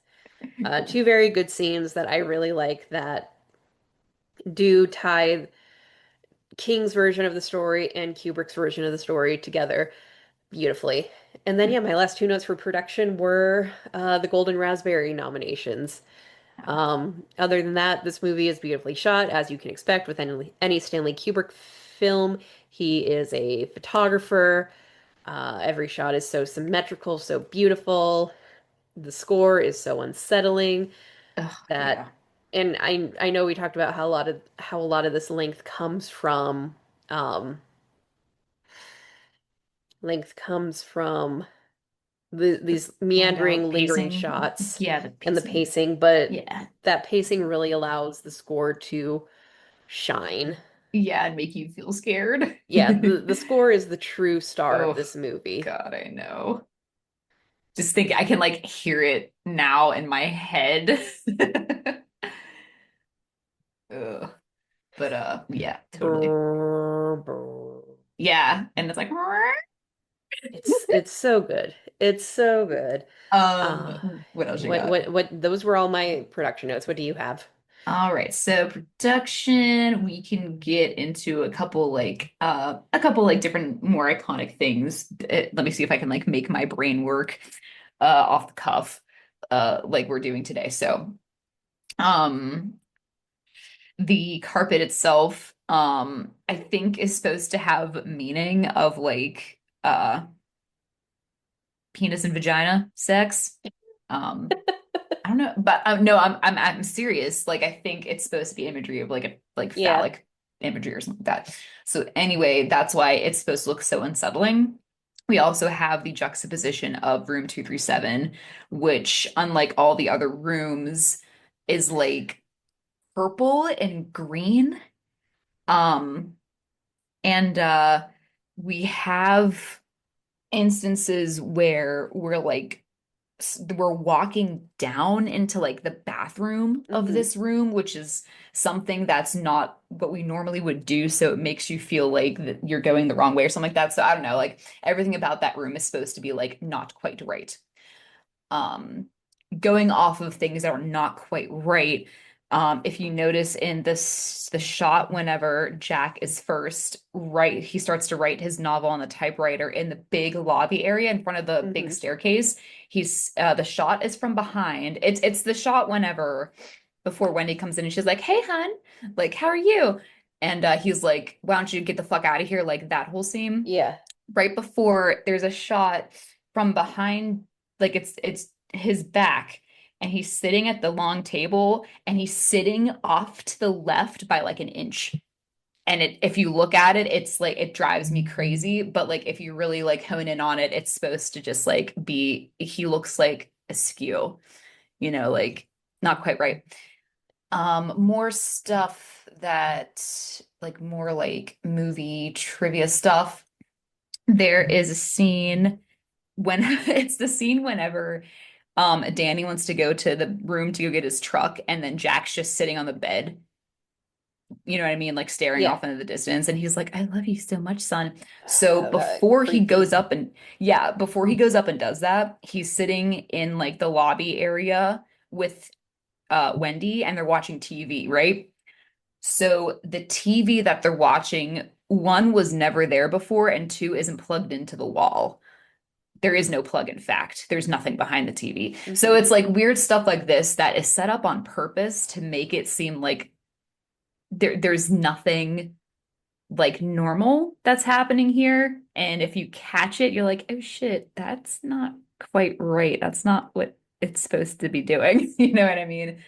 Two very good scenes that I really like that do tie King's version of the story and Kubrick's version of the story together beautifully. And then, yeah, my last two notes for production were the Golden Raspberry nominations. Other than that, this movie is beautifully shot, as you can expect with any Stanley Kubrick film. He is a photographer. Every shot is so symmetrical, so beautiful. The score is so unsettling Ugh, that, yeah. and I know we talked about how a lot of this um, length comes from these Planned out meandering, lingering pacing. shots Yeah, the and the pacing. pacing, but Yeah. that pacing really allows the score to shine. Yeah, and make you feel scared. Yeah, the score is the true star of Oh, this movie. God, I know. Just think I can like hear it now in my head. Ugh. But yeah, totally. Brr, brr. Yeah, and it's like It's so good. It's so good. Uh, what else you got? what those were all my production notes. What do you have? All right, so production, we can get into a couple like different more iconic things. Let me see if I can like make my brain work off the cuff like we're doing today. So, um the carpet itself I think is supposed to have meaning of like penis and vagina sex. I don't know, but no, I'm serious. Like I think it's supposed to be imagery of like a like Yeah. phallic imagery or something like that. So anyway, that's why it's supposed to look so unsettling. We also have the juxtaposition of room 237, which unlike all the other rooms is like purple and green. Um and we have instances where we're walking down into like the bathroom of Hmm. this room, which is something that's not what we normally would do. So it makes you feel like that you're going the wrong way or something like that. So I don't know, like everything about that room is supposed to be like not quite right. Um, Going off of things that are not quite right. If you notice in the shot whenever Jack is first right, he starts to write his novel on the typewriter in the big lobby area in front of the big Hmm. staircase. He's the shot is from behind. It's the shot whenever before Wendy comes in and she's like, "Hey, hun, like how are you?" And he's like, "Why don't you get the fuck out of here?" Like that whole scene Yeah. right before there's a shot from behind, like it's his back, and he's sitting at the long table and he's sitting off to the left by like an inch. And if you look at it, it's like it drives me crazy. But like if you really like hone in on it, it's supposed to just like be he looks like askew, like not quite right. More stuff that like more like movie trivia stuff. There is a scene when it's the scene whenever Danny wants to go to the room to go get his truck and then Jack's just sitting on the bed. You know what I mean? Like staring Yeah. off into the distance and he's like, "I love you so much, son." So before he goes Creepy. up and yeah, before he goes up and does that, he's sitting in like the lobby area with Wendy and they're watching TV, right? So the TV that they're watching, one was never there before and two isn't plugged into the wall. There is no plug, in fact. There's nothing behind the TV. So Hmm. it's like weird stuff like this that is set up on purpose to make it seem like there's nothing like normal that's happening here. And if you catch it, you're like, oh shit, that's not quite right. That's not what it's supposed to be doing. You know what I mean?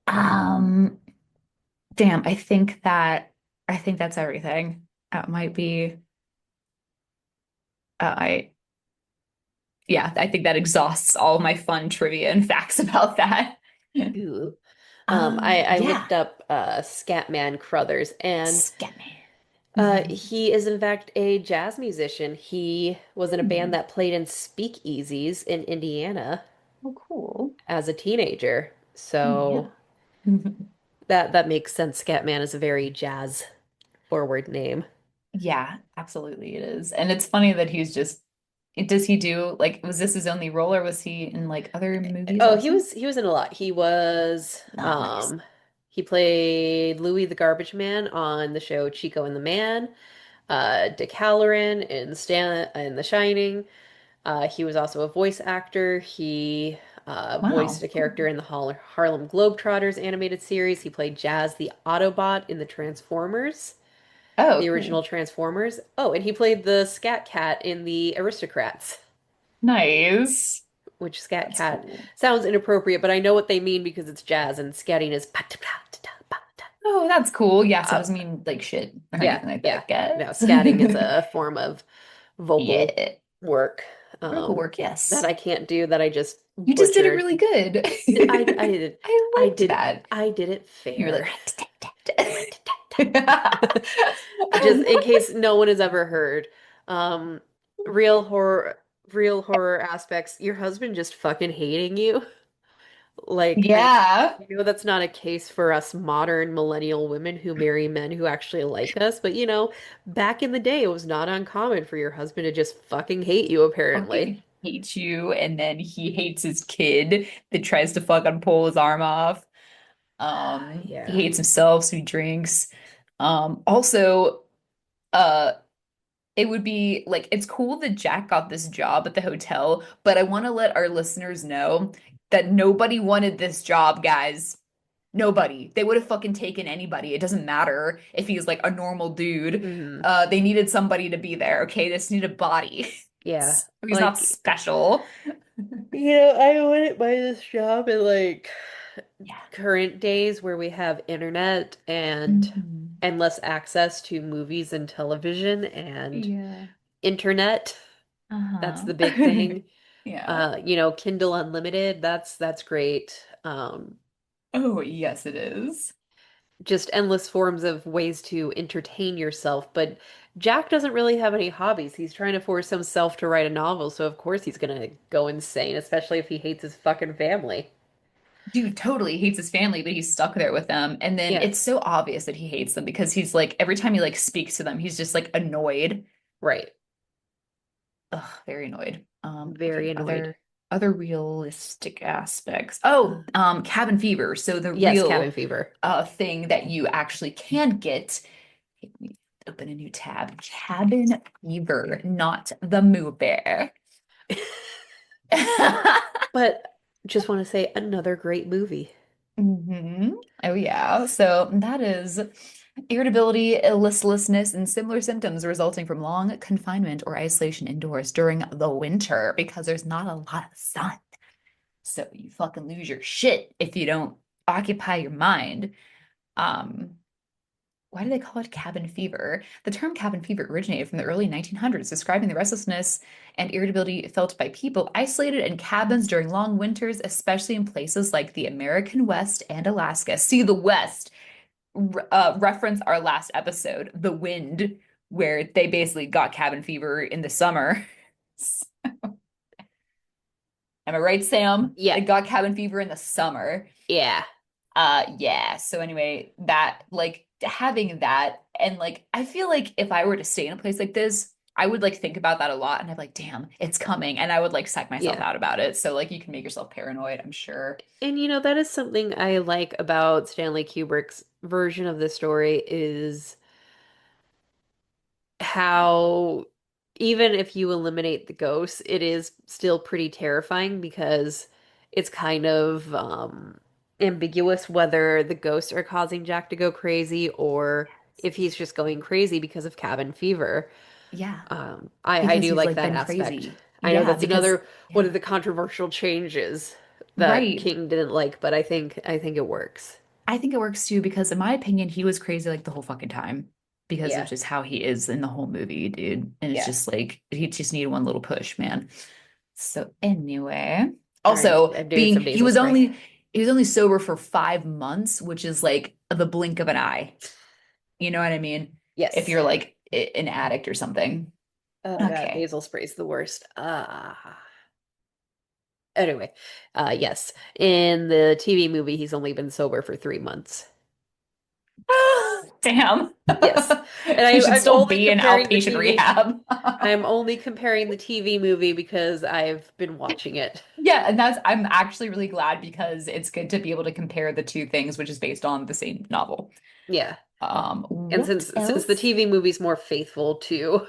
Um, damn, I think that's everything. That might be I yeah, I think that exhausts all my fun trivia and facts about that. Ooh. I Yeah. looked up Scatman Crothers, and Scatman. he is in fact a jazz musician. He was in a band Hmm. that played in speakeasies in Indiana Oh, cool. as a teenager. Oh, So yeah. that makes sense. Scatman is a very jazz forward name. Yeah, absolutely it is. And it's funny that does he do like was this his only role or was he in like other movies Oh, also? he was in a lot. Oh, nice. He played Louis the Garbage Man on the show Chico and the Man, Dick Halloran in The Shining. He was also a voice actor. He Voiced Wow. a Cool. character in the Harlem Globetrotters animated series. He played Jazz the Autobot in the Transformers, Oh, the cool. original Transformers. Oh, and he played the Scat Cat in the Aristocrats, Nice. which Scat That's Cat cool. sounds inappropriate, but I know what they mean because it's jazz and scatting is. Oh, that's cool. Yes, it Uh, doesn't mean like shit or yeah, anything like that, yeah. I No, guess. scatting is a form of vocal Yeah. work Vocal work, that yes. I can't do that I just You just did it butchered. really good. I did it. I I liked did that. I did it You were fair. like, Just in case no one has ever heard. Um, real horror real horror aspects. Your husband just fucking hating you. Like yeah. I know that's not a case for us modern millennial women who marry men who actually like us, but back in the day it was not uncommon for your husband to just fucking hate you apparently. Fucking hates you, and then he hates his kid that tries to fucking pull his arm off. He Yeah. hates himself, so he drinks. Also, uh, it would be like it's cool that Jack got this job at the hotel, but I want to let our listeners know that nobody wanted this job, guys. Nobody. They would have fucking taken anybody. It doesn't matter if he's like a normal dude. Hmm. They needed somebody to be there, okay? They just need a body. Yeah. So he's not Like, special. I wouldn't buy this job in like Yeah. current days where we have internet and Mhm. endless access to movies and television and Yeah. internet. That's Uh-huh. the big thing. Yeah. Kindle Unlimited, that's great. Oh, yes, it is. Just endless forms of ways to entertain yourself. But Jack doesn't really have any hobbies. He's trying to force himself to write a novel, so of course he's gonna go insane, especially if he hates his fucking family. Dude totally hates his family, but he's stuck there with them. And then Yeah, it's so obvious that he hates them because he's like, every time he like speaks to them, he's just like annoyed. right. Ugh, very annoyed. Very Okay, annoyed. other realistic aspects. Oh, cabin fever. So the Yes, cabin real fever. thing that you actually can get. Let me open a new tab. Cabin fever, not the movie. But just want to say another great movie. hmm Oh yeah. So that is irritability, listlessness, and similar symptoms resulting from long confinement or isolation indoors during the winter because there's not a lot of sun. So you fucking lose your shit if you don't occupy your mind. Um, why do they call it cabin fever? The term cabin fever originated from the early 1900s, describing the restlessness and irritability felt by people isolated in cabins during long winters, especially in places like the American West and Alaska. See, the West reference our last episode, The Wind, where they basically got cabin fever in the summer. Am I right, Sam? Yeah, They got cabin fever in the summer. yeah, Yeah. So anyway, that like having that and like I feel like if I were to stay in a place like this, I would like think about that a lot and I'm like, damn, it's coming. And I would like psych myself yeah. out about it. So like you can make yourself paranoid, I'm sure. And that is something I like about Stanley Kubrick's version of the story is how even if you eliminate the ghosts, it is still pretty terrifying because it's kind of ambiguous whether the ghosts are causing Jack to go crazy or if he's just going crazy because of cabin fever. Yeah. I Because do he's like like that been aspect. crazy. I know Yeah, that's because another one yeah. of the controversial changes that Right. King didn't like, but I think it works. I think it works too because in my opinion, he was crazy like the whole fucking time because of Yeah. just how he is in the whole movie, dude. And it's Yeah. just like he just needed one little push, man. So anyway, I'm also I'm doing being some nasal spray. he was only sober for 5 months, which is like the blink of an eye. You know what I mean? If Yes. you're like an addict or something. Oh God, Okay. nasal spray's the worst. Anyway, yes. In the TV movie, he's only been sober for 3 months. Damn. Yes. And He should I'm still only be in comparing the outpatient TV. rehab. I'm only comparing the TV movie because I've been watching it. Yeah, and I'm actually really glad because it's good to be able to compare the two things, which is based on the same novel. Yeah. And What since the else? TV movie's more faithful to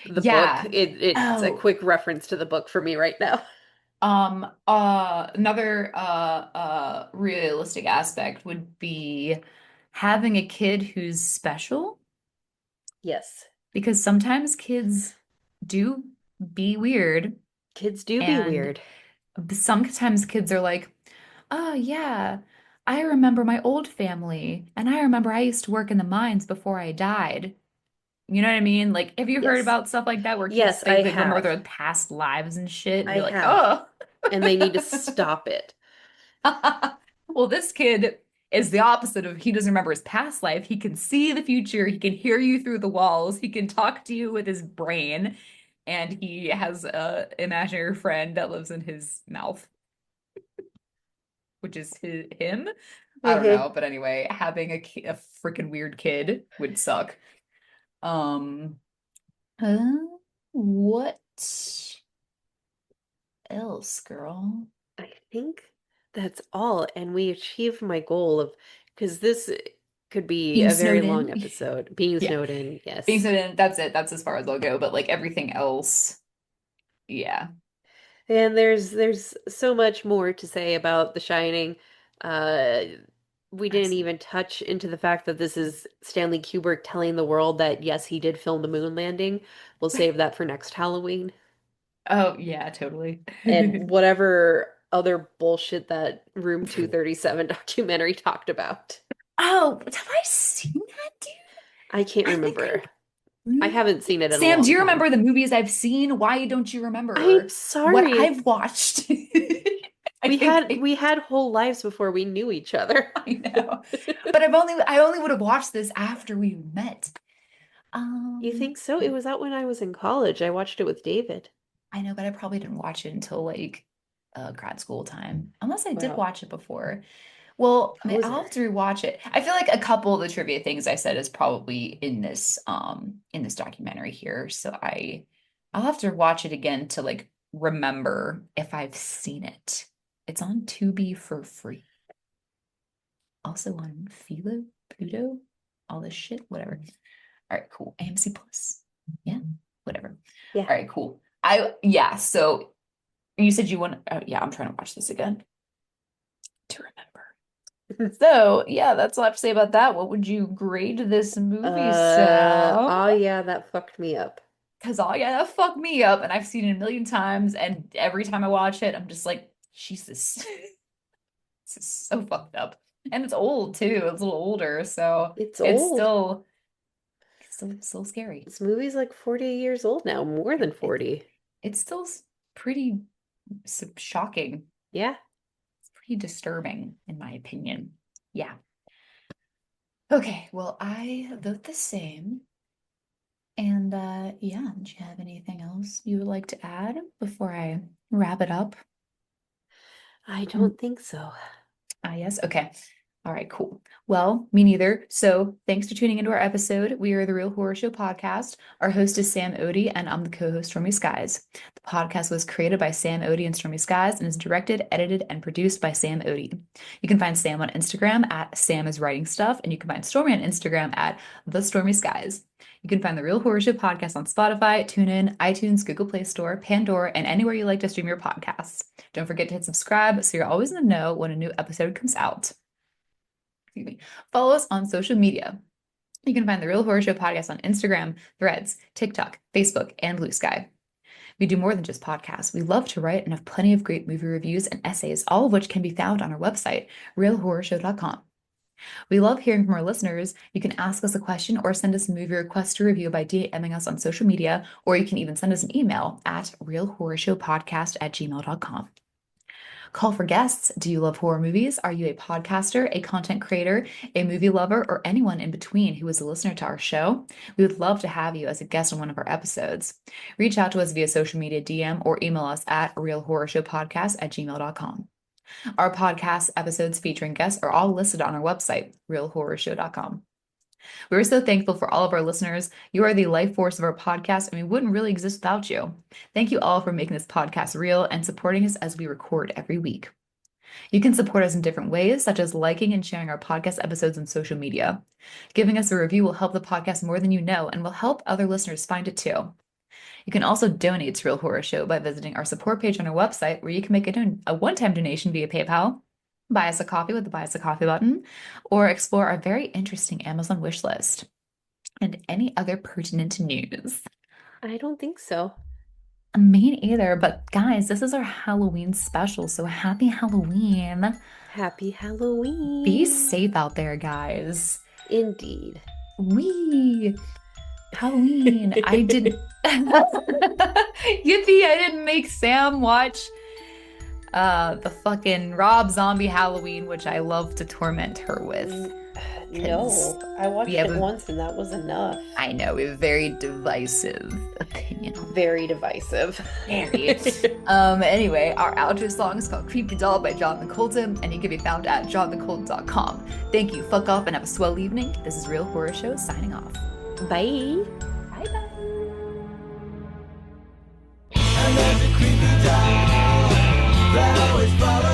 the book, Yeah. it's a Oh, quick reference to the book for me right now. Another realistic aspect would be having a kid who's special, Yes. because sometimes kids do be weird, Kids do be and weird. sometimes kids are like, oh yeah, I remember my old family, and I remember I used to work in the mines before I died. You know what I mean? Like, have you heard Yes. about stuff like that where kids Yes, I they remember have. their past lives and shit, and I you're like, have. oh. And they need to stop it. Well, this kid is the opposite of he doesn't remember his past life. He can see the future. He can hear you through the walls. He can talk to you with his brain. And he has a imaginary friend that lives in his mouth, which is him. I don't Hmm. know, but anyway, having a freaking weird kid would suck. Um, uh, what else, girl? I think that's all. And we achieved my goal of, because this could be Being a very snowed long in? episode. Being Yeah. snowed in, Being yes. snowed in, that's it. That's as far as I'll go. But like everything else, yeah. And there's so much more to say about The Shining. Uh, we didn't Absolutely. even touch into the fact that this is Stanley Kubrick telling the world that yes, he did film the moon landing. We'll save that for next Halloween. Oh, yeah, totally. And whatever other bullshit that Room 237 documentary talked about. Oh, have I seen that, dude? I can't I think I remember. I haven't maybe. seen it in a Sam, do long you time. remember the movies I've seen? Why don't you I'm remember what sorry. I've watched? I think We had whole lives before we knew each other. I know. But I only would have watched this after we met. You think so? It Yeah. was out when I was in college. I watched it with David. I know, but I probably didn't watch it until like grad school time, unless I did Wow. watch it before. Well, I mean, I'll Poser. have to rewatch it. I feel like a couple of the trivia things I said is probably in this documentary here. So I'll have to watch it again to like remember if I've seen it. It's on Tubi for free. Also on Philo, Pluto, all this shit, whatever. All right, cool. AMC Plus. Yeah, whatever. Yeah. All right, cool. Yeah, so you said you want, oh, yeah, I'm trying to watch this again to remember. So, yeah, that's all I have to say about that. What would you grade this movie, Sam? Oh yeah, that fucked me up. Because, oh, yeah, that fucked me up, and I've seen it a million times, and every time I watch it, I'm just like, Jesus, this is so fucked up. And it's old, too. It's a little older, so It's it's old. still scary. This movie's like 40 years old now, more than It, 40. it's still pretty shocking. Yeah. It's pretty disturbing, in my opinion. Yeah. Okay, well, I vote the same. And yeah, do you have anything else you would like to add before I wrap it up? I Mm. don't think so. Yes. Okay. All right, cool. Well, me neither. So thanks for tuning into our episode. We are the Real Horror Show podcast. Our host is Sam Odie, and I'm the co-host, Stormy Skies. The podcast was created by Sam Odie and Stormy Skies and is directed, edited, and produced by Sam Odie. You can find Sam on Instagram at Sam is Writing Stuff, and you can find Stormy on Instagram at The Stormy Skies. You can find the Real Horror Show podcast on Spotify, TuneIn, iTunes, Google Play Store, Pandora, and anywhere you like to stream your podcasts. Don't forget to hit subscribe so you're always in the know when a new episode comes out. Excuse me. Follow us on social media. You can find the Real Horror Show podcast on Instagram, Threads, TikTok, Facebook, and Blue Sky. We do more than just podcasts. We love to write and have plenty of great movie reviews and essays, all of which can be found on our website, realhorrorshow.com. We love hearing from our listeners. You can ask us a question or send us a movie request to review by DMing us on social media, or you can even send us an email at realhorrorshowpodcast@gmail.com. Call for guests. Do you love horror movies? Are you a podcaster, a content creator, a movie lover, or anyone in between who is a listener to our show? We would love to have you as a guest on one of our episodes. Reach out to us via social media DM or email us at realhorrorshowpodcast@gmail.com. Our podcast episodes featuring guests are all listed on our website, realhorrorshow.com. We're so thankful for all of our listeners. You are the life force of our podcast, and we wouldn't really exist without you. Thank you all for making this podcast real and supporting us as we record every week. You can support us in different ways, such as liking and sharing our podcast episodes on social media. Giving us a review will help the podcast more than you know and will help other listeners find it too. You can also donate to Real Horror Show by visiting our support page on our website, where you can make a one-time donation via PayPal, buy us a coffee with the buy us a coffee button, or explore our very interesting Amazon wish list and any other pertinent news. I don't think so. Me neither, but guys, this is our Halloween special, so happy Halloween. Happy Be Halloween. safe out there, guys. Indeed. Wee. Halloween. I did. Yippee, I didn't make Sam watch the fucking Rob Zombie Halloween, which I love to torment her with. N- Because No, I we watched have it a, once and that was enough. I know, we have a very divisive opinion on Very divisive. Harry. Anyway, our outro song is called Creepy Doll by Jonathan Colton, and you can be found at jonathancolton.com. Thank you, fuck off, and have a swell evening. This is Real Horror Show signing off. Bye. Bye bye. And there's a creepy doll that always follows